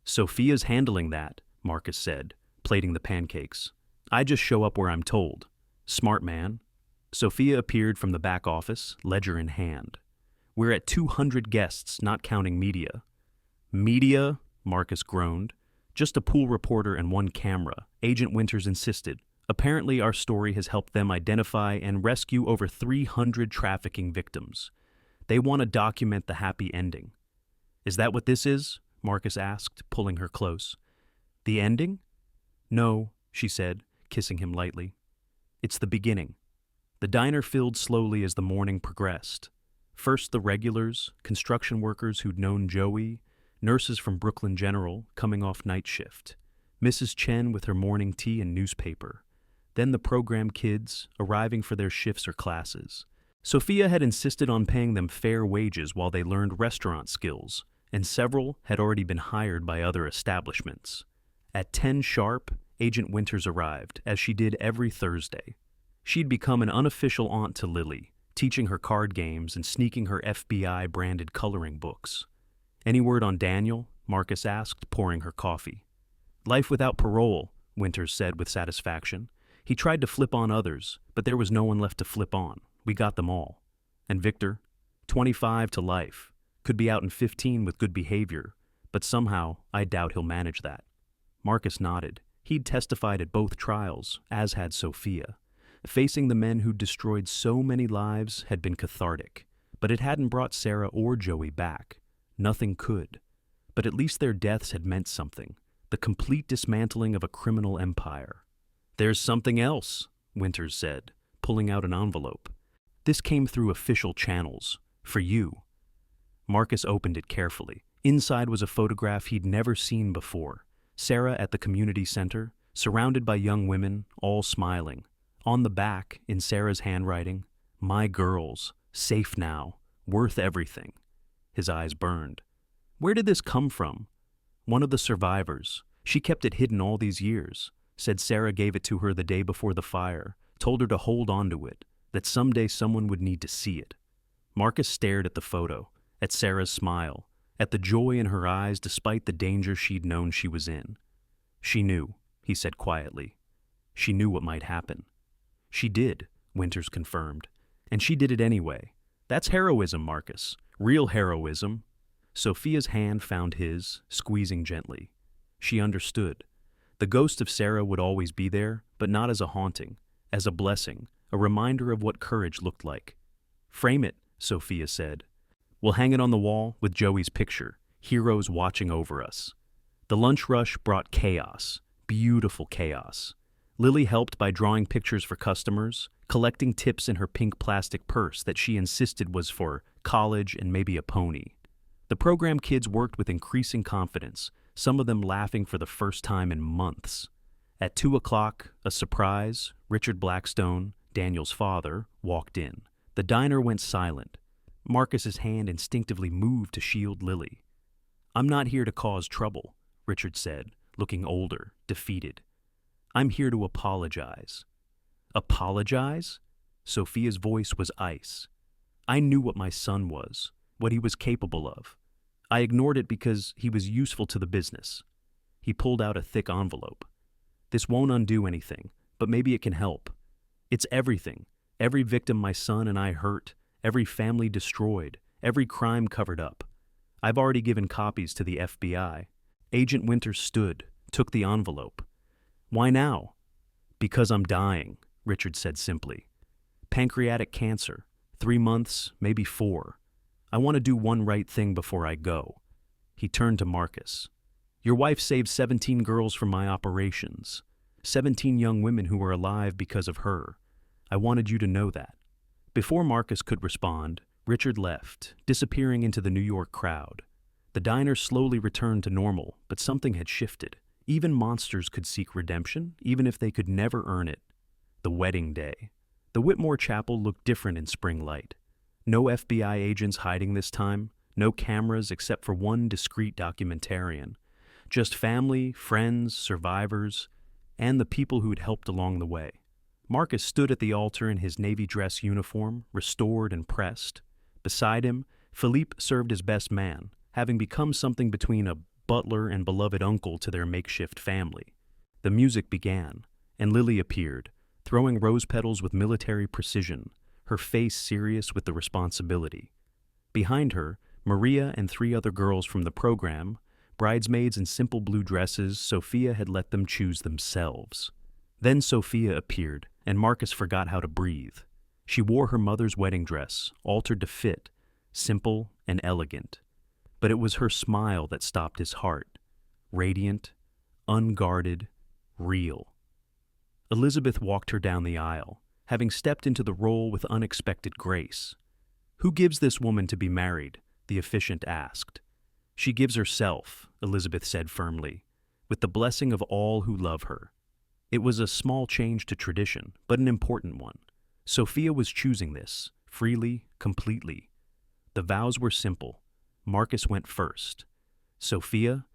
"Sophia's handling that," Marcus said, plating the pancakes. "I just show up where I'm told." "Smart man." Sophia appeared from the back office, ledger in hand. "We're at 200 guests, not counting media." "Media?" Marcus groaned. "Just a pool reporter and 1 camera," Agent Winters insisted. "Apparently our story has helped them identify and rescue over 300 trafficking victims. They want to document the happy ending." "Is that what this is?" Marcus asked, pulling her close. "The ending?" "No," she said, kissing him lightly. "It's the beginning." The diner filled slowly as the morning progressed. First the regulars, construction workers who'd known Joey, nurses from Brooklyn General coming off night shift, Mrs. Chen with her morning tea and newspaper, then the program kids arriving for their shifts or classes. Sophia had insisted on paying them fair wages while they learned restaurant skills, and several had already been hired by other establishments. At 10 sharp, Agent Winters arrived, as she did every Thursday. She'd become an unofficial aunt to Lily, teaching her card games and sneaking her FBI-branded coloring books. "Any word on Daniel?" Marcus asked, pouring her coffee. "Life without parole," Winters said with satisfaction. "He tried to flip on others, but there was no one left to flip on. We got them all. And Victor? 25 to life. Could be out in 15 with good behavior, but somehow I doubt he'll manage that." Marcus nodded. He'd testified at both trials, as had Sophia. Facing the men who'd destroyed so many lives had been cathartic, but it hadn't brought Sarah or Joey back. Nothing could. But at least their deaths had meant something, the complete dismantling of a criminal empire. "There's something else," Winters said, pulling out an envelope. "This came through official channels. For you." Marcus opened it carefully. Inside was a photograph he'd never seen before. Sarah at the community center, surrounded by young women, all smiling. On the back, in Sarah's handwriting, "My girls, safe now, worth everything." His eyes burned. "Where did this come from?" "One of the survivors. She kept it hidden all these years. Said Sarah gave it to her the day before the fire, told her to hold on to it, that someday someone would need to see it." Marcus stared at the photo, at Sarah's smile, at the joy in her eyes despite the danger she'd known she was in. "She knew," he said quietly. "She knew what might happen." "She did," Winters confirmed. "And she did it anyway. That's heroism, Marcus. Real heroism." Sophia's hand found his, squeezing gently. She understood. The ghost of Sarah would always be there, but not as a haunting, as a blessing, a reminder of what courage looked like. "Frame it," Sophia said. "We'll hang it on the wall with Joey's picture, heroes watching over us." The lunch rush brought chaos, beautiful chaos. Lily helped by drawing pictures for customers, collecting tips in her pink plastic purse that she insisted was for college and maybe a pony. The program kids worked with increasing confidence, some of them laughing for the first time in months. At 2 o'clock, a surprise, Richard Blackstone, Daniel's father, walked in. The diner went silent. Marcus's hand instinctively moved to shield Lily. "I'm not here to cause trouble," Richard said, looking older, defeated. "I'm here to apologize." "Apologize?" Sophia's voice was ice. "I knew what my son was, what he was capable of. I ignored it because he was useful to the business." He pulled out a thick envelope. "This won't undo anything, but maybe it can help. It's everything. Every victim my son and I hurt, every family destroyed, every crime covered up. I've already given copies to the FBI." Agent Winters stood, took the envelope. "Why now?" "Because I'm dying," Richard said simply. "Pancreatic cancer, 3 months, maybe 4. I want to do one right thing before I go." He turned to Marcus. "Your wife saved 17 girls from my operations, 17 young women who are alive because of her. I wanted you to know that." Before Marcus could respond, Richard left, disappearing into the New York crowd. The diner slowly returned to normal, but something had shifted. Even monsters could seek redemption, even if they could never earn it. The wedding day. The Whitmore Chapel looked different in spring light. No FBI agents hiding this time, no cameras except for one discreet documentarian. Just family, friends, survivors, and the people who'd helped along the way. Marcus stood at the altar in his navy dress uniform, restored and pressed. Beside him, Philippe served as best man, having become something between a butler and beloved uncle to their makeshift family. The music began, and Lily appeared, throwing rose petals with military precision, her face serious with the responsibility. Behind her, Maria and 3 other girls from the program, bridesmaids in simple blue dresses Sophia had let them choose themselves. Then Sophia appeared, and Marcus forgot how to breathe. She wore her mother's wedding dress, altered to fit, simple and elegant. But it was her smile that stopped his heart. Radiant, unguarded, real. Elizabeth walked her down the aisle, having stepped into the role with unexpected grace. "Who gives this woman to be married?" the officiant asked. "She gives herself," Elizabeth said firmly, "with the blessing of all who love her." It was a small change to tradition, but an important one. Sophia was choosing this, freely, completely. The vows were simple. Marcus went first. "Sophia,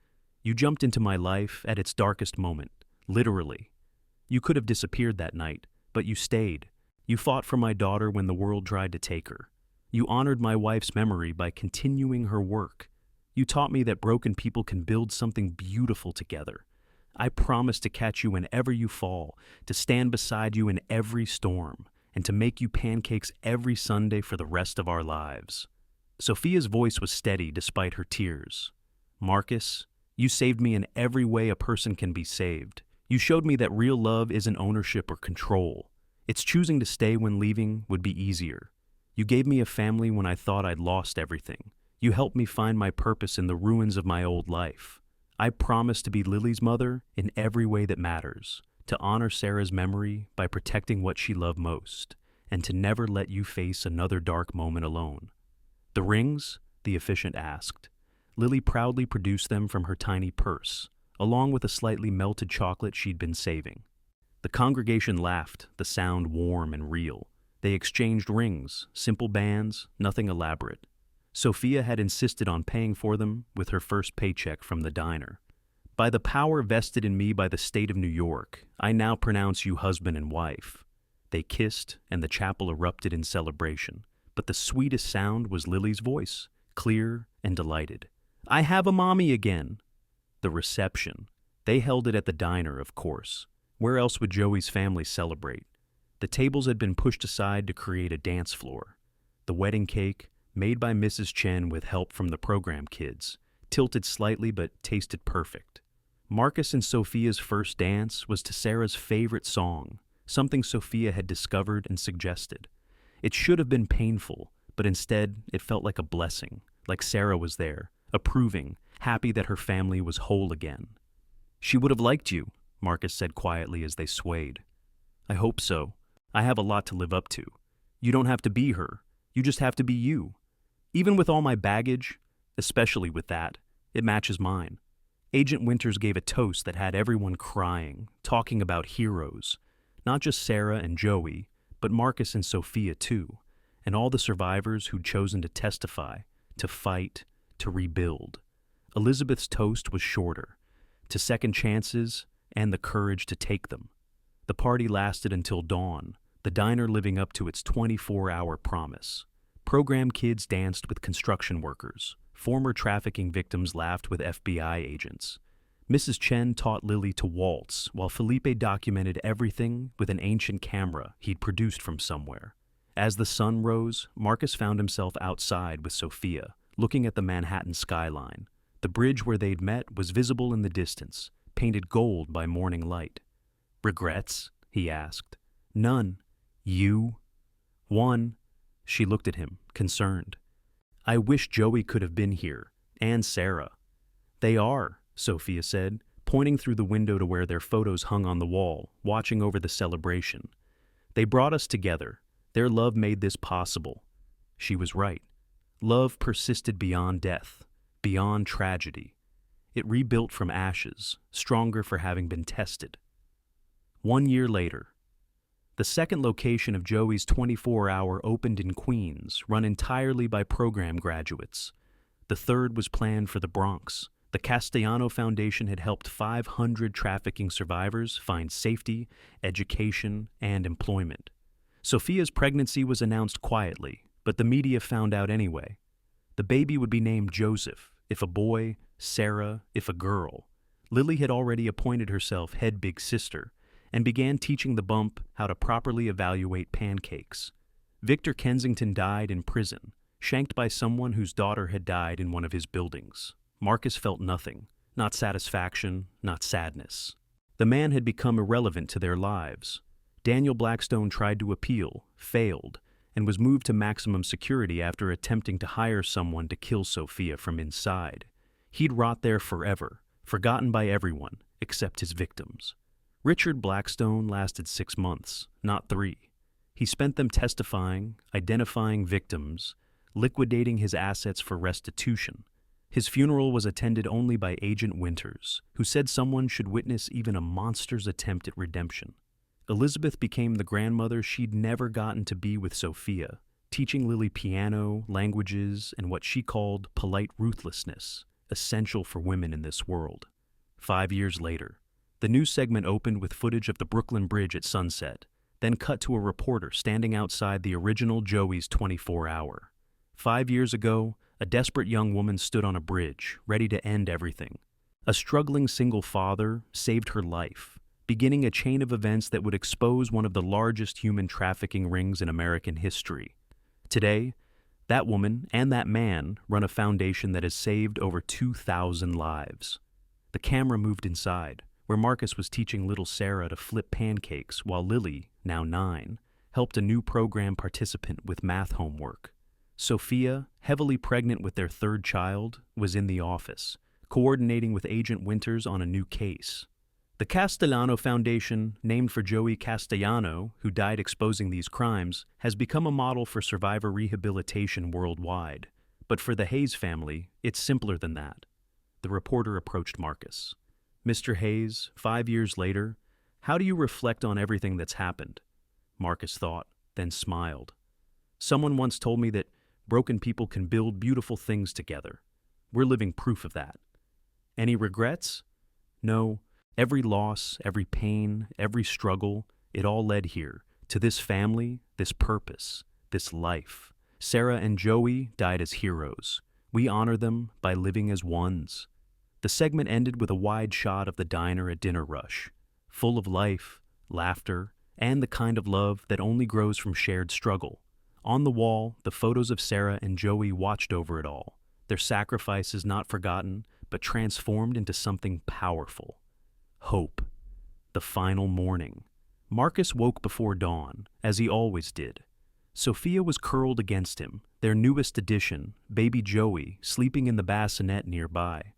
you jumped into my life at its darkest moment, literally. You could have disappeared that night, but you stayed. You fought for my daughter when the world tried to take her. You honored my wife's memory by continuing her work. You taught me that broken people can build something beautiful together. I promise to catch you whenever you fall, to stand beside you in every storm, and to make you pancakes every Sunday for the rest of our lives." Sophia's voice was steady despite her tears. "Marcus, you saved me in every way a person can be saved. You showed me that real love isn't ownership or control. It's choosing to stay when leaving would be easier. You gave me a family when I thought I'd lost everything. You helped me find my purpose in the ruins of my old life. I promise to be Lily's mother in every way that matters, to honor Sarah's memory by protecting what she loved most, and to never let you face another dark moment alone." "The rings?" the officiant asked. Lily proudly produced them from her tiny purse, along with a slightly melted chocolate she'd been saving. The congregation laughed, the sound warm and real. They exchanged rings, simple bands, nothing elaborate. Sophia had insisted on paying for them with her first paycheck from the diner. "By the power vested in me by the state of New York, I now pronounce you husband and wife." They kissed, and the chapel erupted in celebration. But the sweetest sound was Lily's voice, clear and delighted. "I have a mommy again." The reception. They held it at the diner, of course. Where else would Joey's family celebrate? The tables had been pushed aside to create a dance floor. The wedding cake, made by Mrs. Chen with help from the program kids, tilted slightly but tasted perfect. Marcus and Sophia's first dance was to Sarah's favorite song, something Sophia had discovered and suggested. It should have been painful, but instead it felt like a blessing, like Sarah was there, approving, happy that her family was whole again. "She would have liked you," Marcus said quietly as they swayed. "I hope so. I have a lot to live up to. You don't have to be her. You just have to be you. Even with all my baggage, especially with that, it matches mine." Agent Winters gave a toast that had everyone crying, talking about heroes. Not just Sarah and Joey, but Marcus and Sophia too, and all the survivors who'd chosen to testify, to fight, to rebuild. Elizabeth's toast was shorter, to second chances and the courage to take them. The party lasted until dawn, the diner living up to its 24-hour promise. Program kids danced with construction workers. Former trafficking victims laughed with FBI agents. Mrs. Chen taught Lily to waltz, while Felipe documented everything with an ancient camera he'd produced from somewhere. As the sun rose, Marcus found himself outside with Sophia, looking at the Manhattan skyline. The bridge where they'd met was visible in the distance, painted gold by morning light. "Regrets?" he asked. "None. You?" "One." She looked at him, concerned. "I wish Joey could have been here, and Sarah." "They are," Sophia said, pointing through the window to where their photos hung on the wall, watching over the celebration. "They brought us together. Their love made this possible." She was right. Love persisted beyond death, beyond tragedy. It rebuilt from ashes, stronger for having been tested. 1 year later, the second location of Joey's 24-hour opened in Queens, run entirely by program graduates. The third was planned for the Bronx. The Castellano Foundation had helped 500 trafficking survivors find safety, education, and employment. Sophia's pregnancy was announced quietly, but the media found out anyway. The baby would be named Joseph, if a boy, Sarah, if a girl. Lily had already appointed herself head big sister, and began teaching the bump how to properly evaluate pancakes. Victor Kensington died in prison, shanked by someone whose daughter had died in one of his buildings. Marcus felt nothing, not satisfaction, not sadness. The man had become irrelevant to their lives. Daniel Blackstone tried to appeal, failed, and was moved to maximum security after attempting to hire someone to kill Sophia from inside. He'd rot there forever, forgotten by everyone, except his victims. Richard Blackstone lasted 6 months, not 3. He spent them testifying, identifying victims, liquidating his assets for restitution. His funeral was attended only by Agent Winters, who said someone should witness even a monster's attempt at redemption. Elizabeth became the grandmother she'd never gotten to be with Sophia, teaching Lily piano, languages, and what she called polite ruthlessness, essential for women in this world. 5 years later, the news segment opened with footage of the Brooklyn Bridge at sunset, then cut to a reporter standing outside the original Joey's 24-hour. 5 years ago, a desperate young woman stood on a bridge, ready to end everything. A struggling single father saved her life, beginning a chain of events that would expose one of the largest human trafficking rings in American history. Today, that woman and that man run a foundation that has saved over 2,000 lives. The camera moved inside, where Marcus was teaching little Sarah to flip pancakes while Lily, now 9, helped a new program participant with math homework. Sophia, heavily pregnant with their 3rd child, was in the office, coordinating with Agent Winters on a new case. The Castellano Foundation, named for Joey Castellano, who died exposing these crimes, has become a model for survivor rehabilitation worldwide. But for the Hayes family, it's simpler than that. The reporter approached Marcus. "Mr. Hayes, 5 years later, how do you reflect on everything that's happened?" Marcus thought, then smiled. "Someone once told me that broken people can build beautiful things together. We're living proof of that." "Any regrets?" "No. Every loss, every pain, every struggle, it all led here, to this family, this purpose, this life. Sarah and Joey died as heroes. We honor them by living as ones." The segment ended with a wide shot of the diner at Dinner Rush, full of life, laughter, and the kind of love that only grows from shared struggle. On the wall, the photos of Sarah and Joey watched over it all, their sacrifices not forgotten, but transformed into something powerful. Hope. The final morning. Marcus woke before dawn, as he always did. Sophia was curled against him, their newest addition, baby Joey, sleeping in the bassinet nearby.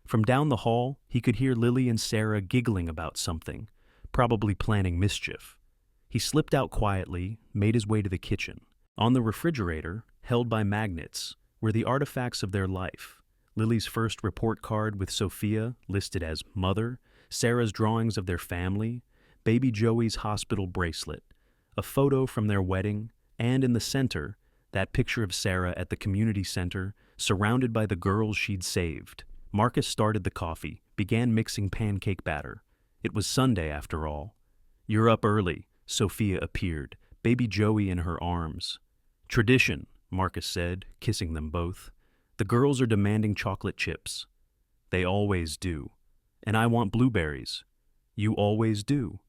From down the hall, he could hear Lily and Sarah giggling about something, probably planning mischief. He slipped out quietly, made his way to the kitchen. On the refrigerator, held by magnets, were the artifacts of their life. Lily's first report card with Sophia, listed as mother, Sarah's drawings of their family, baby Joey's hospital bracelet, a photo from their wedding, and in the center, that picture of Sarah at the community center, surrounded by the girls she'd saved. Marcus started the coffee, began mixing pancake batter. It was Sunday, after all. "You're up early," Sophia appeared, baby Joey in her arms. "Tradition," Marcus said, kissing them both. "The girls are demanding chocolate chips." "They always do." "And I want blueberries." "You always do."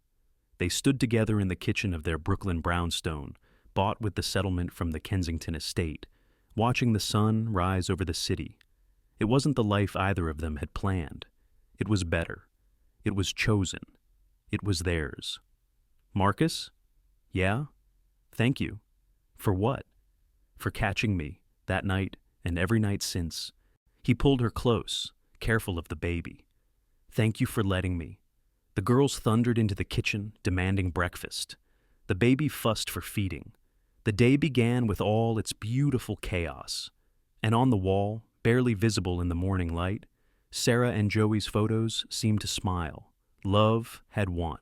They stood together in the kitchen of their Brooklyn brownstone, bought with the settlement from the Kensington estate, watching the sun rise over the city. It wasn't the life either of them had planned. It was better. It was chosen. It was theirs. "Marcus?" "Yeah?" "Thank you." "For what?" "For catching me, that night and every night since." He pulled her close, careful of the baby. "Thank you for letting me." The girls thundered into the kitchen, demanding breakfast. The baby fussed for feeding. The day began with all its beautiful chaos. And on the wall, barely visible in the morning light, Sarah and Joey's photos seemed to smile. Love had won.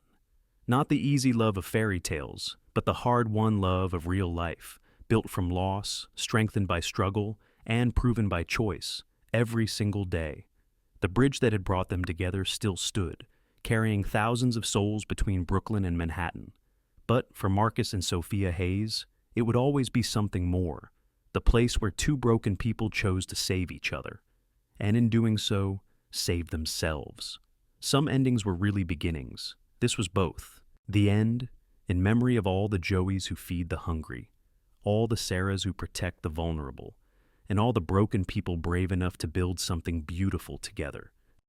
Not the easy love of fairy tales, but the hard-won love of real life, built from loss, strengthened by struggle, and proven by choice, every single day. The bridge that had brought them together still stood, carrying thousands of souls between Brooklyn and Manhattan. But for Marcus and Sophia Hayes, it would always be something more, the place where two broken people chose to save each other, and in doing so, save themselves. Some endings were really beginnings. This was both. The end, in memory of all the Joeys who feed the hungry, all the Sarahs who protect the vulnerable, and all the broken people brave enough to build something beautiful together.